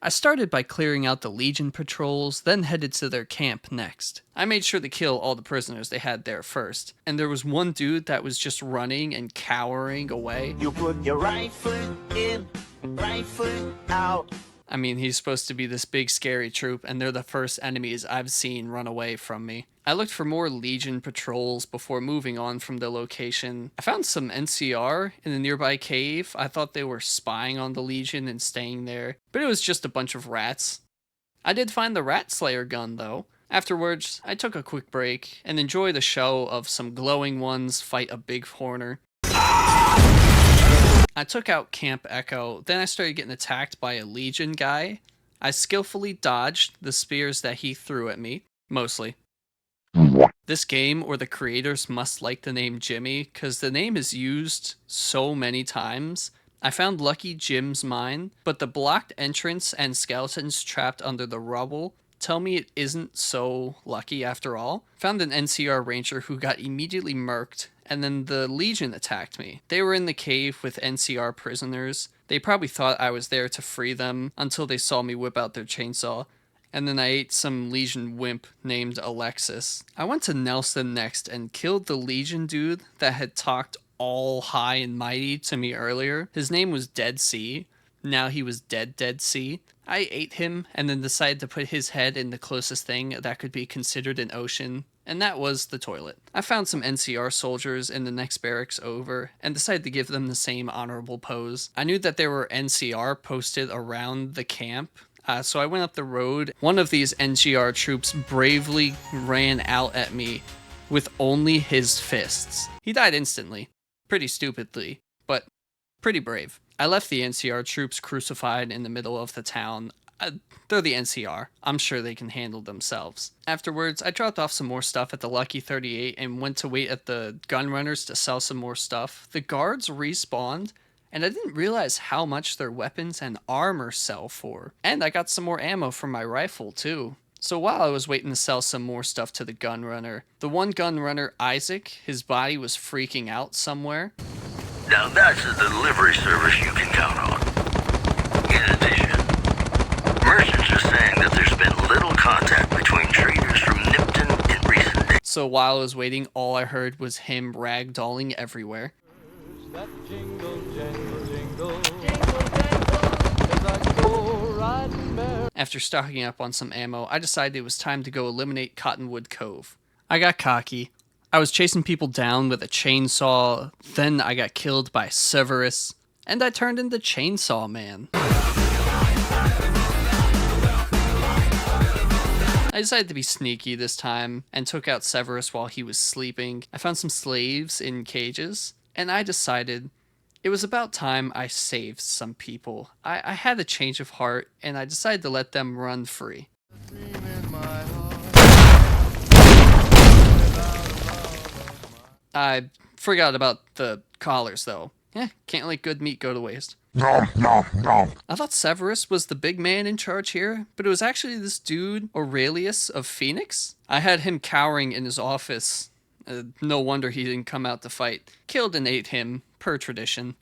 I started by clearing out the Legion patrols, then headed to their camp next. I made sure to kill all the prisoners they had there first, and there was one dude that was just running and cowering away. You put your right foot in, right foot out. I mean, he's supposed to be this big scary troop, and they're the first enemies I've seen run away from me. I looked for more Legion patrols before moving on from the location. I found some NCR in the nearby cave. I thought they were spying on the Legion and staying there, but it was just a bunch of rats. I did find the Rat Slayer gun, though. Afterwards, I took a quick break and enjoyed the show of some glowing ones fight a big horner. I took out Camp Echo, then I started getting attacked by a Legion guy. I skillfully dodged the spears that he threw at me, mostly. This game, or the creators, must like the name Jimmy, because the name is used so many times. I found Lucky Jim's mine, but the blocked entrance and skeletons trapped under the rubble tell me it isn't so lucky after all. Found an NCR ranger who got immediately murked, and then the Legion attacked me. They were in the cave with NCR prisoners. They probably thought I was there to free them until they saw me whip out their chainsaw. And then I ate some Legion wimp named Alexis. I went to Nelson next and killed the Legion dude that had talked all high and mighty to me earlier. His name was Dead Sea. Now he was Dead Sea. I ate him and then decided to put his head in the closest thing that could be considered an ocean, and that was the toilet. I found some NCR soldiers in the next barracks over and decided to give them the same honorable pose. I knew that there were NCR posted around the camp, so I went up the road. One of these NCR troops bravely ran out at me with only his fists. He died instantly. Pretty stupidly, but pretty brave. I left the NCR troops crucified in the middle of the town. They're the NCR. I'm sure they can handle themselves. Afterwards, I dropped off some more stuff at the Lucky 38 and went to wait at the gun runners to sell some more stuff. The guards respawned, and I didn't realize how much their weapons and armor sell for. And I got some more ammo from my rifle, too. So while I was waiting to sell some more stuff to the gun runner, the one gun runner, Isaac, his body was freaking out somewhere. Now that's a delivery service you can count on. In addition, merchants are saying that there's been little contact between traders from Nipton in recent days. So while I was waiting, all I heard was him ragdolling everywhere. That jingle, jangle, jingle, jingle, jangle, as I go riding merry. After stocking up on some ammo, I decided it was time to go eliminate Cottonwood Cove. I got cocky. I was chasing people down with a chainsaw, then I got killed by Severus, and I turned into Chainsaw Man. I decided to be sneaky this time and took out Severus while he was sleeping. I found some slaves in cages, and I decided it was about time I saved some people. I had a change of heart, and I decided to let them run free. I forgot about the collars, though. Can't let good meat go to waste. No. I thought Severus was the big man in charge here, but it was actually this dude, Aurelius of Phoenix. I had him cowering in his office. No wonder he didn't come out to fight. Killed and ate him, per tradition.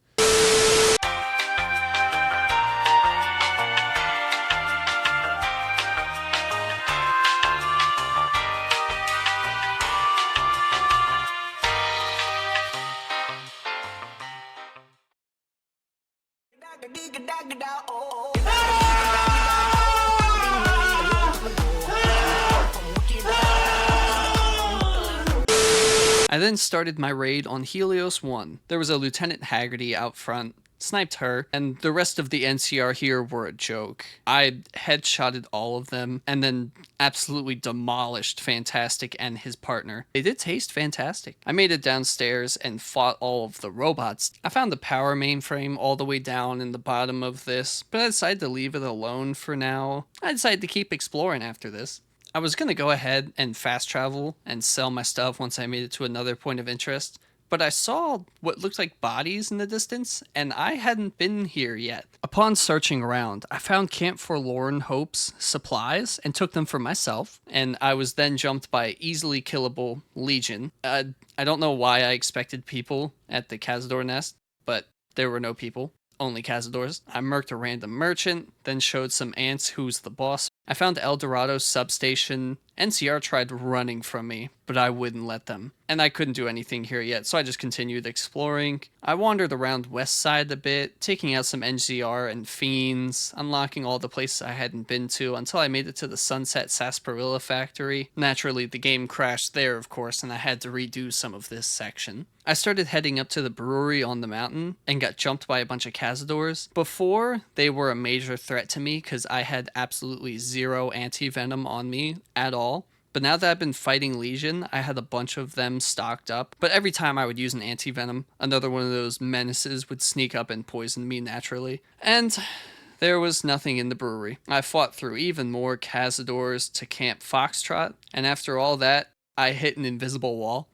I then started my raid on Helios 1. There was a Lieutenant Haggerty out front, sniped her, and the rest of the NCR here were a joke. I headshotted all of them, and then absolutely demolished Fantastic and his partner. They did taste fantastic. I made it downstairs and fought all of the robots. I found the power mainframe all the way down in the bottom of this, but I decided to leave it alone for now. I decided to keep exploring after this. I was going to go ahead and fast travel and sell my stuff once I made it to another point of interest, but I saw what looked like bodies in the distance, and I hadn't been here yet. Upon searching around, I found Camp Forlorn Hope's supplies and took them for myself, and I was then jumped by easily killable Legion. I don't know why I expected people at the Cazador nest, but there were no people. Only Cazadors. I murked a random merchant, then showed some ants who's the boss. I found El Dorado's substation. NCR tried running from me, but I wouldn't let them. And I couldn't do anything here yet, so I just continued exploring. I wandered around West Side a bit, taking out some NCR and Fiends, unlocking all the places I hadn't been to until I made it to the Sunset Sarsaparilla factory. Naturally, the game crashed there, of course, and I had to redo some of this section. I started heading up to the brewery on the mountain and got jumped by a bunch of Cazadors. Before, they were a major threat to me because I had absolutely zero anti-venom on me at all. But now that I've been fighting Legion, I had a bunch of them stocked up. But every time I would use an anti-venom, another one of those menaces would sneak up and poison me naturally. And there was nothing in the brewery. I fought through even more Cazadors to Camp Foxtrot, and after all that, I hit an invisible wall,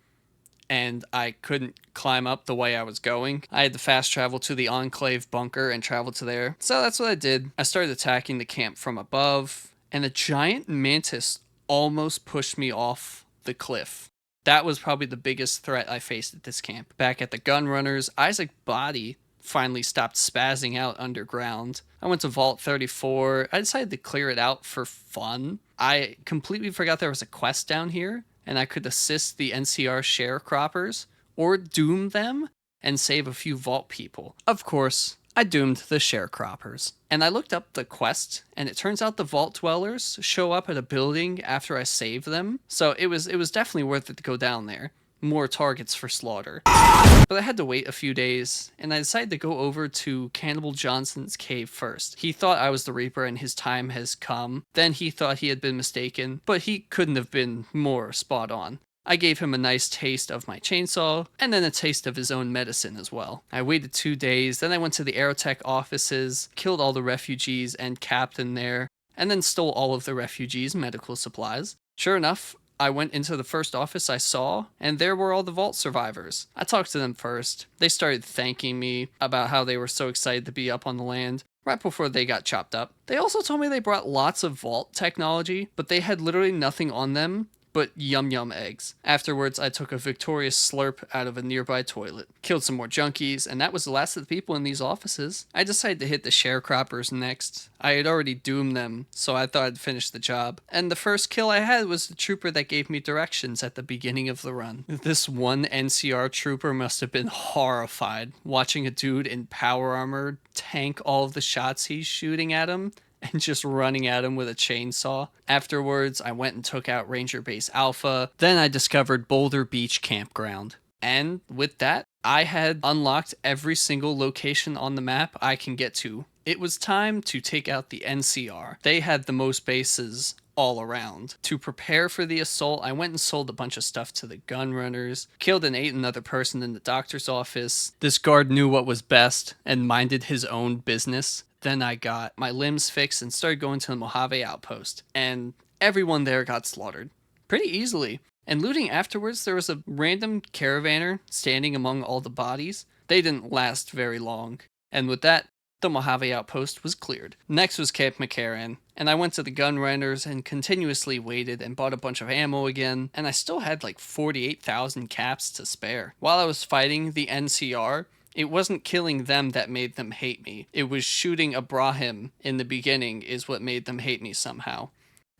and I couldn't climb up the way I was going. I had to fast travel to the Enclave bunker and travel to there. So that's what I did. I started attacking the camp from above, and a giant mantis almost pushed me off the cliff. That was probably the biggest threat I faced at this camp. Back at the Gunrunners, Isaac's body finally stopped spazzing out underground. I went to Vault 34. I decided to clear it out for fun. I completely forgot there was a quest down here, and I could assist the NCR sharecroppers, or doom them, and save a few Vault people. Of course, I doomed the sharecroppers. And I looked up the quest, and it turns out the Vault Dwellers show up at a building after I save them, so it was definitely worth it to go down there. More targets for slaughter. But I had to wait a few days, and I decided to go over to Cannibal Johnson's cave first. He thought I was the Reaper and his time has come. Then he thought he had been mistaken, but he couldn't have been more spot on. I gave him a nice taste of my chainsaw, and then a taste of his own medicine as well. I waited 2 days, then I went to the Aerotech offices, killed all the refugees and captain there, and then stole all of the refugees' medical supplies. Sure enough, I went into the first office I saw, and there were all the Vault survivors. I talked to them first. They started thanking me about how they were so excited to be up on the land right before they got chopped up. They also told me they brought lots of Vault technology, but they had literally nothing on them but yum eggs. Afterwards, I took a victorious slurp out of a nearby toilet, killed some more junkies, and that was the last of the people in these offices. I decided to hit the sharecroppers next. I had already doomed them, so I thought I'd finish the job. And the first kill I had was the trooper that gave me directions at the beginning of the run. This one NCR trooper must have been horrified watching a dude in power armor tank all of the shots he's shooting at him, and just running at him with a chainsaw. Afterwards, I went and took out Ranger Base Alpha. Then I discovered Boulder Beach Campground. And with that, I had unlocked every single location on the map I can get to. It was time to take out the NCR. They had the most bases all around. To prepare for the assault, I went and sold a bunch of stuff to the Gunrunners, killed and ate another person in the doctor's office. This guard knew what was best and minded his own business. Then I got my limbs fixed and started going to the Mojave outpost, and everyone there got slaughtered pretty easily. And looting afterwards, there was a random caravaner standing among all the bodies. They didn't last very long, and with that, the Mojave outpost was cleared. Next was Camp McCarran, and I went to the Gunrunners and continuously waited and bought a bunch of ammo again, and I still had like 48,000 caps to spare. While I was fighting the NCR, it wasn't killing them that made them hate me. It was shooting Ibrahim in the beginning is what made them hate me somehow.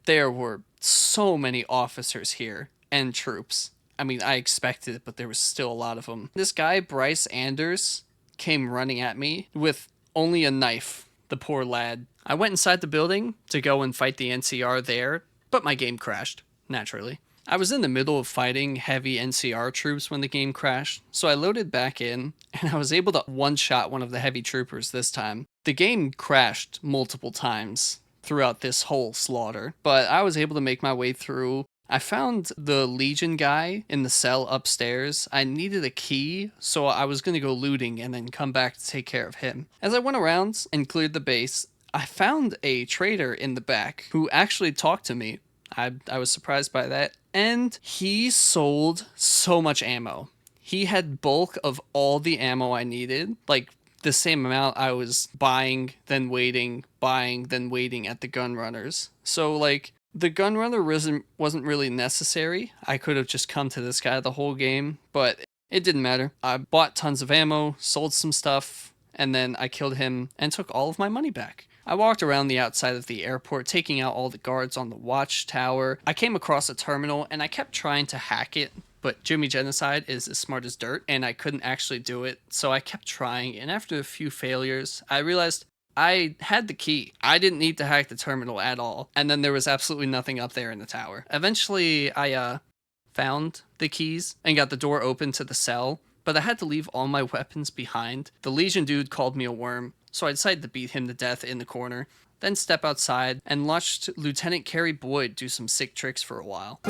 There were so many officers here and troops. I mean, I expected it, but there was still a lot of them. This guy, Bryce Anders, came running at me with only a knife, the poor lad. I went inside the building to go and fight the NCR there, but my game crashed, naturally. I was in the middle of fighting heavy NCR troops when the game crashed, so I loaded back in, and I was able to one-shot one of the heavy troopers this time. The game crashed multiple times throughout this whole slaughter, but I was able to make my way through. I found the Legion guy in the cell upstairs. I needed a key, so I was going to go looting and then come back to take care of him. As I went around and cleared the base, I found a trader in the back who actually talked to me. I was surprised by that. And he sold so much ammo. He had bulk of all the ammo I needed, like the same amount I was buying, then waiting at the Gunrunners. So like, the Gunrunner wasn't really necessary. I could have just come to this guy the whole game, but it didn't matter. I bought tons of ammo, sold some stuff, and then I killed him and took all of my money back. I walked around the outside of the airport, taking out all the guards on the watchtower. I came across a terminal, and I kept trying to hack it, but Jimmy Genocide is as smart as dirt, and I couldn't actually do it, so I kept trying, and after a few failures, I realized I had the key. I didn't need to hack the terminal at all, and then there was absolutely nothing up there in the tower. Eventually, I found the keys and got the door open to the cell, but I had to leave all my weapons behind. The Legion dude called me a worm, so I decided to beat him to death in the corner. then step outside and watched Lieutenant Carrie Boyd do some sick tricks for a while.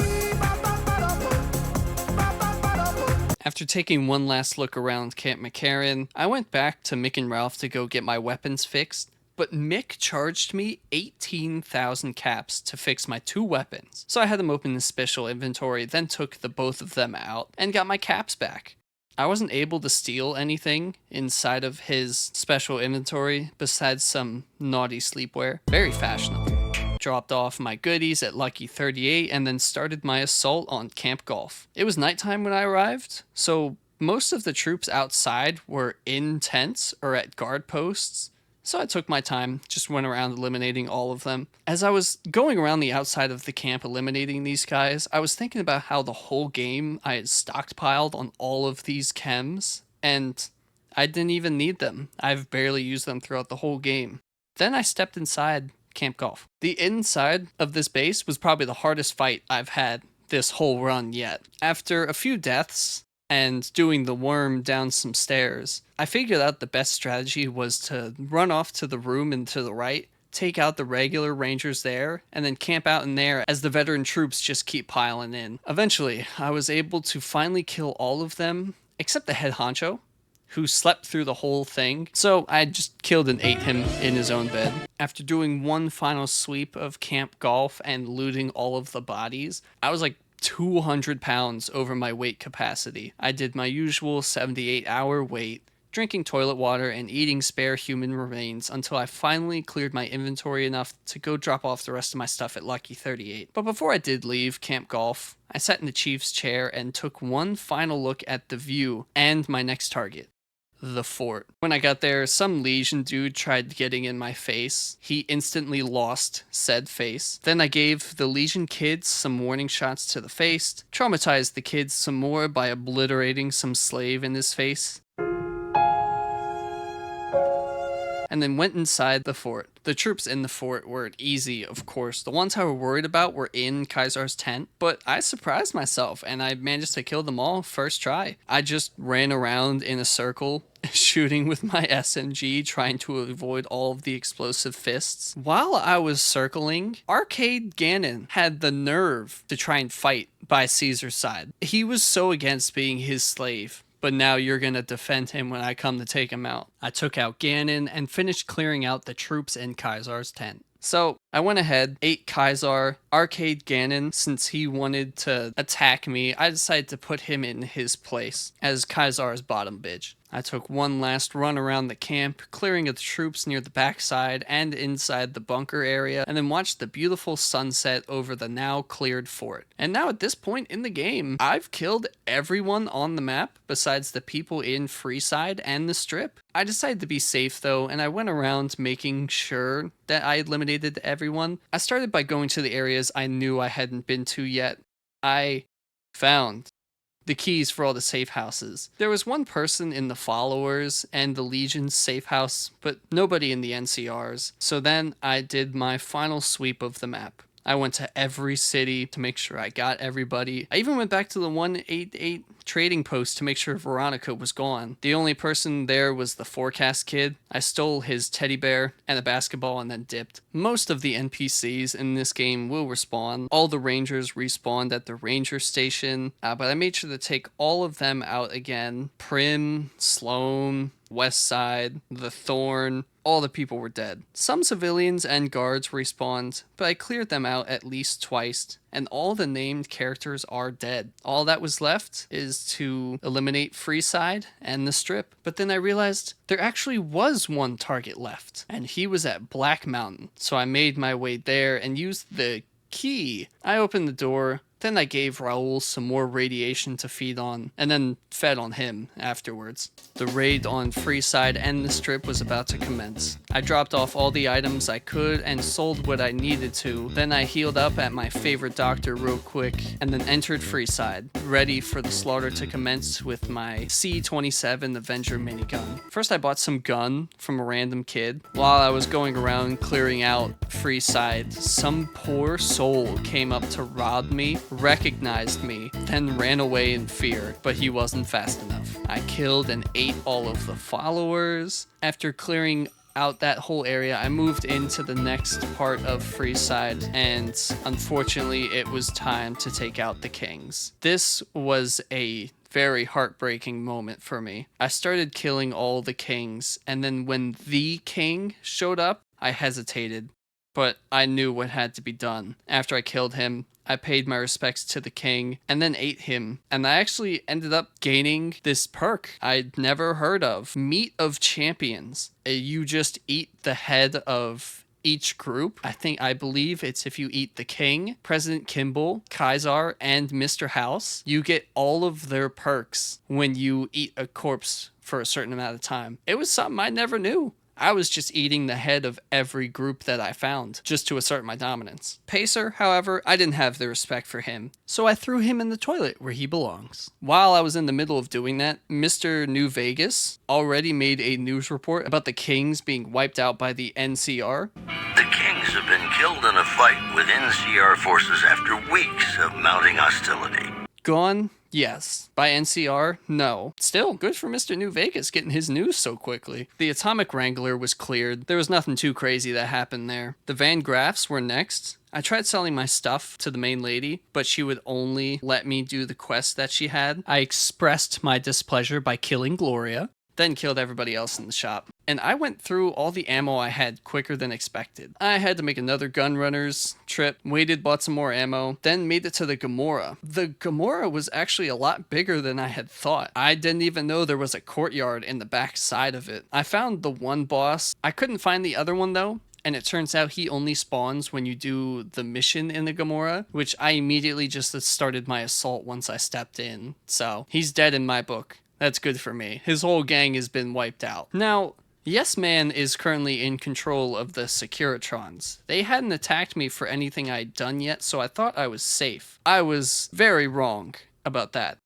After taking one last look around Camp McCarran, I went back to Mick and Ralph to go get my weapons fixed, but Mick charged me 18,000 caps to fix my 2 weapons. So I had him open his special inventory, then took the both of them out and got my caps back. I wasn't able to steal anything inside of his special inventory besides some naughty sleepwear. Very fashionable. Dropped off my goodies at Lucky 38 and then started my assault on Camp Golf. It was nighttime when I arrived, so most of the troops outside were in tents or at guard posts. So I took my time, just went around eliminating all of them. As I was going around the outside of the camp eliminating these guys, I was thinking about how the whole game I had stockpiled on all of these chems, and I didn't even need them. I've barely used them throughout the whole game. Then I stepped inside Camp Golf. The inside of this base was probably the hardest fight I've had this whole run yet. After a few deaths and doing the worm down some stairs, I figured out the best strategy was to run off to the room and to the right, take out the regular rangers there, and then camp out in there as the veteran troops just keep piling in. Eventually, I was able to finally kill all of them, except the head honcho, who slept through the whole thing, so I just killed and ate him in his own bed. After doing one final sweep of Camp Golf and looting all of the bodies, I was like 200 pounds over my weight capacity. I did my usual 78-hour wait, drinking toilet water and eating spare human remains until I finally cleared my inventory enough to go drop off the rest of my stuff at Lucky 38. But before I did leave Camp Golf, I sat in the chief's chair and took one final look at the view and my next target, the fort. When I got there, some Legion dude tried getting in my face. He instantly lost said face. Then I gave the Legion kids some warning shots to the face, traumatized the kids some more by obliterating some slave in his face, and then went inside the fort. The troops in the fort were easy, of course. The ones I were worried about were in Kaiser's tent, but I surprised myself and I managed to kill them all first try. I just ran around in a circle, shooting with my SMG, trying to avoid all of the explosive fists. While I was circling, Arcade Gannon had the nerve to try and fight by Caesar's side. He was so against being his slave, but now you're gonna defend him when I come to take him out. I took out Gannon and finished clearing out the troops in Kaiser's tent. So I went ahead, ate Kaiser, Arcade Gannon. Since he wanted to attack me, I decided to put him in his place as Kaiser's bottom bitch. I took one last run around the camp, clearing of the troops near the backside and inside the bunker area, and then watched the beautiful sunset over the now cleared fort. And now at this point in the game, I've killed everyone on the map besides the people in Freeside and the Strip. I decided to be safe though, and I went around making sure that I eliminated everyone. I started by going to the areas I knew I hadn't been to yet. I found the keys for all the safe houses. There was one person in the followers and the Legion's safe house, but nobody in the NCRs. So then I did my final sweep of the map. I went to every city to make sure I got everybody. I even went back to the 188 trading post to make sure Veronica was gone. The only person there was the Forecast kid. I stole his teddy bear and a basketball and then dipped. Most of the NPCs in this game will respawn. All the Rangers respawned at the Ranger station, but I made sure to take all of them out again. Prim, Sloan, West Side, the Thorn, all the people were dead. Some civilians and guards respawned, but I cleared them out at least twice, and all the named characters are dead. All that was left is to eliminate Freeside and the Strip. But then I realized there actually was one target left, and he was at Black Mountain. So I made my way there and used the key. I opened the door, then I gave Raul some more radiation to feed on, and then fed on him afterwards. The raid on Freeside and the Strip was about to commence. I dropped off all the items I could and sold what I needed to. Then I healed up at my favorite doctor real quick, and then entered Freeside, ready for the slaughter to commence with my C-27 Avenger minigun. First I bought some gun from a random kid. While I was going around clearing out Freeside, some poor soul came up to rob me, recognized me, then ran away in fear, but he wasn't fast enough. I killed and ate all of the followers. After clearing out that whole area, I moved into the next part of Freeside, and unfortunately it was time to take out the kings. This was a very heartbreaking moment for me. I started killing all the kings, and then when the king showed up, I hesitated, but I knew what had to be done. After I killed him, I paid my respects to the king and then ate him. And I actually ended up gaining this perk I'd never heard of. Meat of Champions. You just eat the head of each group. I believe it's if you eat the king, President Kimball, Kaisar, and Mr. House, you get all of their perks when you eat a corpse for a certain amount of time. It was something I never knew. I was just eating the head of every group that I found, just to assert my dominance. Pacer, however, I didn't have the respect for him, so I threw him in the toilet where he belongs. While I was in the middle of doing that, Mr. New Vegas already made a news report about the Kings being wiped out by the NCR. The Kings have been killed in a fight with NCR forces after weeks of mounting hostility. Gone? Yes. By NCR? No. Still, good for Mr. New Vegas getting his news so quickly. The Atomic Wrangler was cleared. There was nothing too crazy that happened there. The Van Graffs were next. I tried selling my stuff to the main lady, but she would only let me do the quest that she had. I expressed my displeasure by killing Gloria, then killed everybody else in the shop. And I went through all the ammo I had quicker than expected. I had to make another gunrunners trip, waited, bought some more ammo, then made it to the Gamora. The Gamora was actually a lot bigger than I had thought. I didn't even know there was a courtyard in the back side of it. I found the one boss. I couldn't find the other one though. And it turns out he only spawns when you do the mission in the Gamora, which I immediately just started my assault once I stepped in. So he's dead in my book. That's good for me. His whole gang has been wiped out. Now, Yes Man is currently in control of the Securitrons. They hadn't attacked me for anything I'd done yet, so I thought I was safe. I was very wrong about that.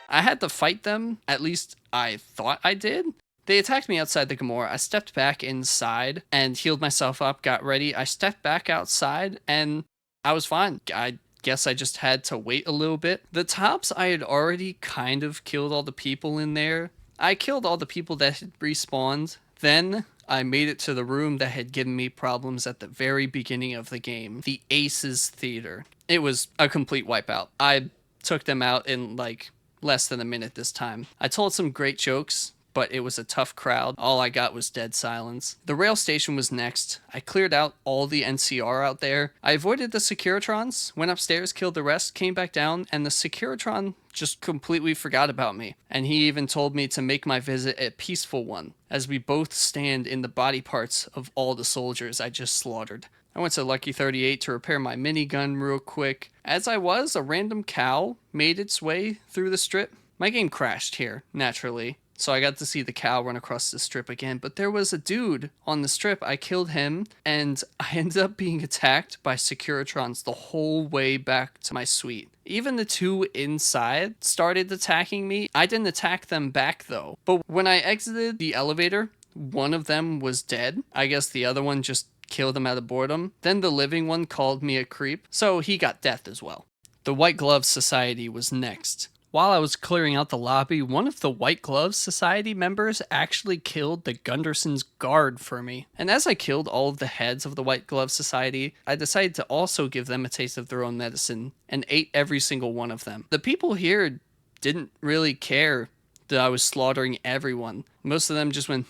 I had to fight them, at least I thought I did. They attacked me outside the Gamora. I stepped back inside and healed myself up, got ready. I stepped back outside and I was fine. I guess I just had to wait a little bit. The tops, I had already kind of killed all the people in there. I killed all the people that had respawned. Then I made it to the room that had given me problems at the very beginning of the game. The Aces Theater. It was a complete wipeout. I took them out in like less than a minute this time. I told some great jokes, but it was a tough crowd. All I got was dead silence. The rail station was next. I cleared out all the NCR out there. I avoided the Securitrons, went upstairs, killed the rest, came back down, and the Securitron just completely forgot about me. And he even told me to make my visit a peaceful one, as we both stand in the body parts of all the soldiers I just slaughtered. I went to Lucky 38 to repair my minigun real quick. As I was, a random cow made its way through the strip. My game crashed here, naturally. So I got to see the cow run across the strip again, but there was a dude on the strip. I killed him, and I ended up being attacked by Securitrons the whole way back to my suite. Even the two inside started attacking me. I didn't attack them back though. But when I exited the elevator, one of them was dead. I guess the other one just killed him out of boredom. Then the living one called me a creep, so he got death as well. The White Glove Society was next. While I was clearing out the lobby, one of the White Glove Society members actually killed the Gunderson's guard for me. And as I killed all of the heads of the White Glove Society, I decided to also give them a taste of their own medicine and ate every single one of them. The people here didn't really care that I was slaughtering everyone. Most of them just went,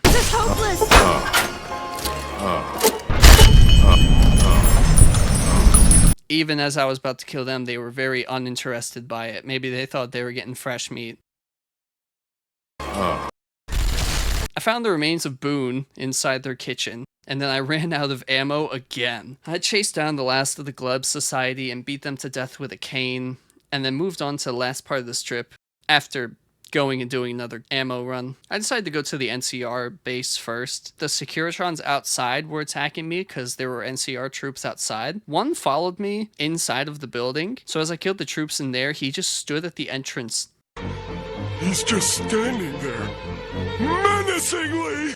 This is hopeless! Even as I was about to kill them, they were very uninterested by it. Maybe they thought they were getting fresh meat. I found the remains of Boone inside their kitchen, and then I ran out of ammo again. I chased down the last of the Glove Society and beat them to death with a cane, and then moved on to the last part of the strip after going and doing another ammo run. I decided to go to the NCR base first. The Securitrons outside were attacking me because there were NCR troops outside. One followed me inside of the building, so as I killed the troops in there, he just stood at the entrance. He's just standing there, menacingly!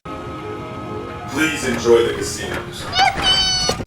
Please enjoy the casinos.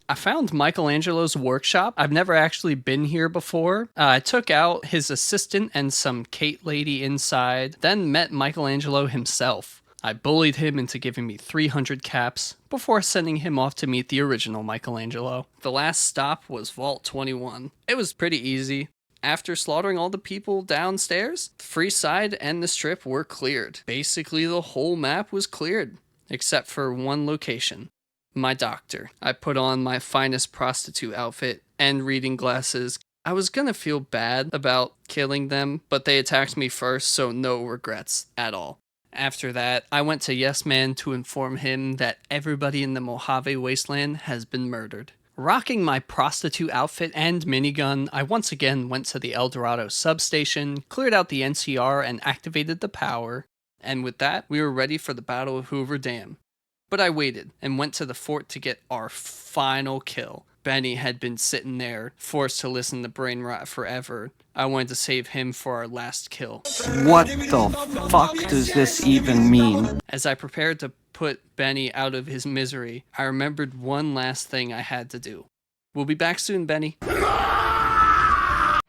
I found Michelangelo's workshop. I've never actually been here before. I took out his assistant and some Kate lady inside, then met Michelangelo himself. I bullied him into giving me 300 caps before sending him off to meet the original Michelangelo. The last stop was Vault 21. It was pretty easy. After slaughtering all the people downstairs, the free side and the strip were cleared. Basically, the whole map was cleared, except for one location. My doctor. I put on my finest prostitute outfit and reading glasses. I was gonna feel bad about killing them, but they attacked me first, so no regrets at all. After that, I went to Yes Man to inform him that everybody in the Mojave wasteland has been murdered. Rocking my prostitute outfit and minigun, I once again went to the El Dorado substation, cleared out the NCR, and activated the power. And with that, we were ready for the Battle of Hoover Dam. But I waited and went to the fort to get our final kill. Benny had been sitting there, forced to listen to brain rot forever. I wanted to save him for our last kill. What the fuck does this even mean? As I prepared to put Benny out of his misery, I remembered one last thing I had to do. We'll be back soon, Benny. I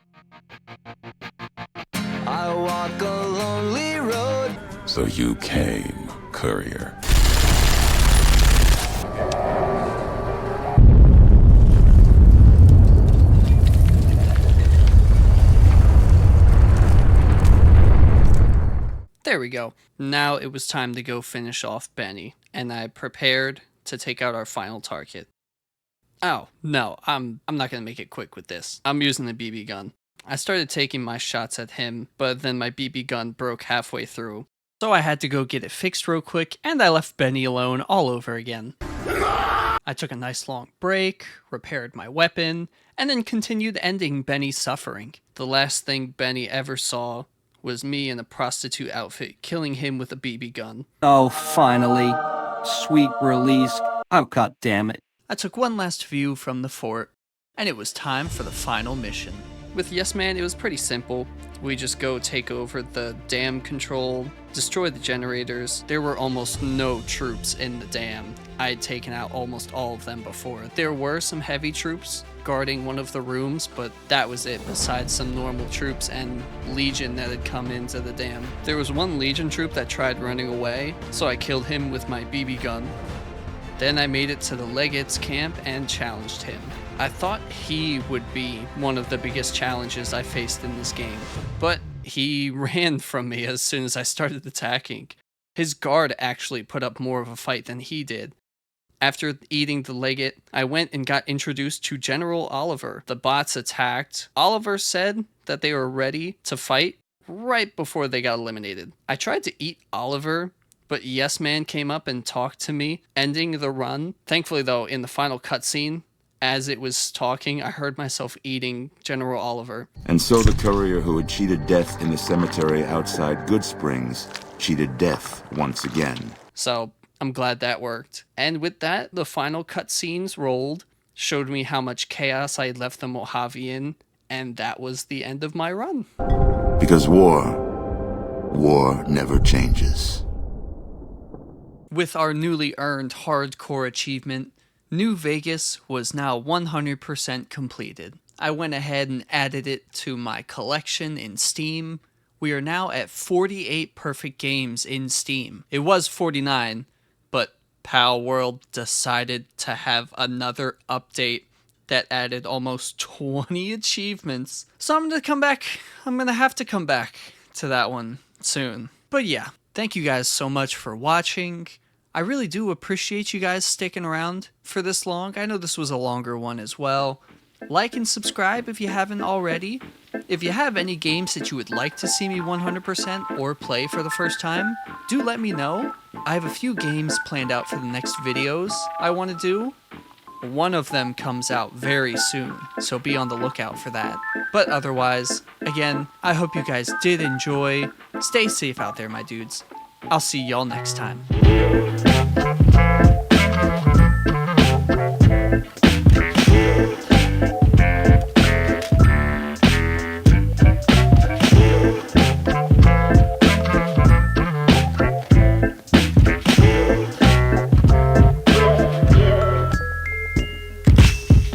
walk a lonely road. So you came, courier. There we go. Now it was time to go finish off Benny, and I prepared to take out our final target. Oh, no, I'm not gonna make it quick with this. I'm using the BB gun. I started taking my shots at him, but then my BB gun broke halfway through. So I had to go get it fixed real quick, and I left Benny alone all over again. I took a nice long break, repaired my weapon, and then continued ending Benny's suffering. The last thing Benny ever saw was me in a prostitute outfit killing him with a BB gun. Oh, finally. Sweet release. Oh, god damn it. I took one last view from the fort, and it was time for the final mission. With Yes Man, it was pretty simple. We just go take over the dam control, destroy the generators. There were almost no troops in the dam. I had taken out almost all of them before. There were some heavy troops guarding one of the rooms, but that was it, besides some normal troops and Legion that had come into the dam. There was one Legion troop that tried running away, so I killed him with my BB gun. Then I made it to the Legate's camp and challenged him. I thought he would be one of the biggest challenges I faced in this game, but he ran from me as soon as I started attacking. His guard actually put up more of a fight than he did. After eating the Legate, I went and got introduced to General Oliver. The bots attacked. Oliver said that they were ready to fight right before they got eliminated. I tried to eat Oliver, but Yes Man came up and talked to me, ending the run. Thankfully though, in the final cutscene, as it was talking, I heard myself eating General Oliver. And so the courier who had cheated death in the cemetery outside Good Springs cheated death once again. So I'm glad that worked. And with that, the final cutscenes rolled, showed me how much chaos I had left the Mojave in, and that was the end of my run. Because war never changes. With our newly earned hardcore achievement, New Vegas was now 100% completed. I went ahead and added it to my collection in Steam. We are now at 48 perfect games in Steam. It was 49, but Pal World decided to have another update that added almost 20 achievements. So I'm gonna have to come back to that one soon. But yeah, thank you guys so much for watching. I really do appreciate you guys sticking around for this long. I know this was a longer one as well. Like and subscribe if you haven't already. If you have any games that you would like to see me 100% or play for the first time, do let me know. I have a few games planned out for the next videos I want to do. One of them comes out very soon, so be on the lookout for that. But otherwise, again, I hope you guys did enjoy. Stay safe out there, my dudes. I'll see y'all next time.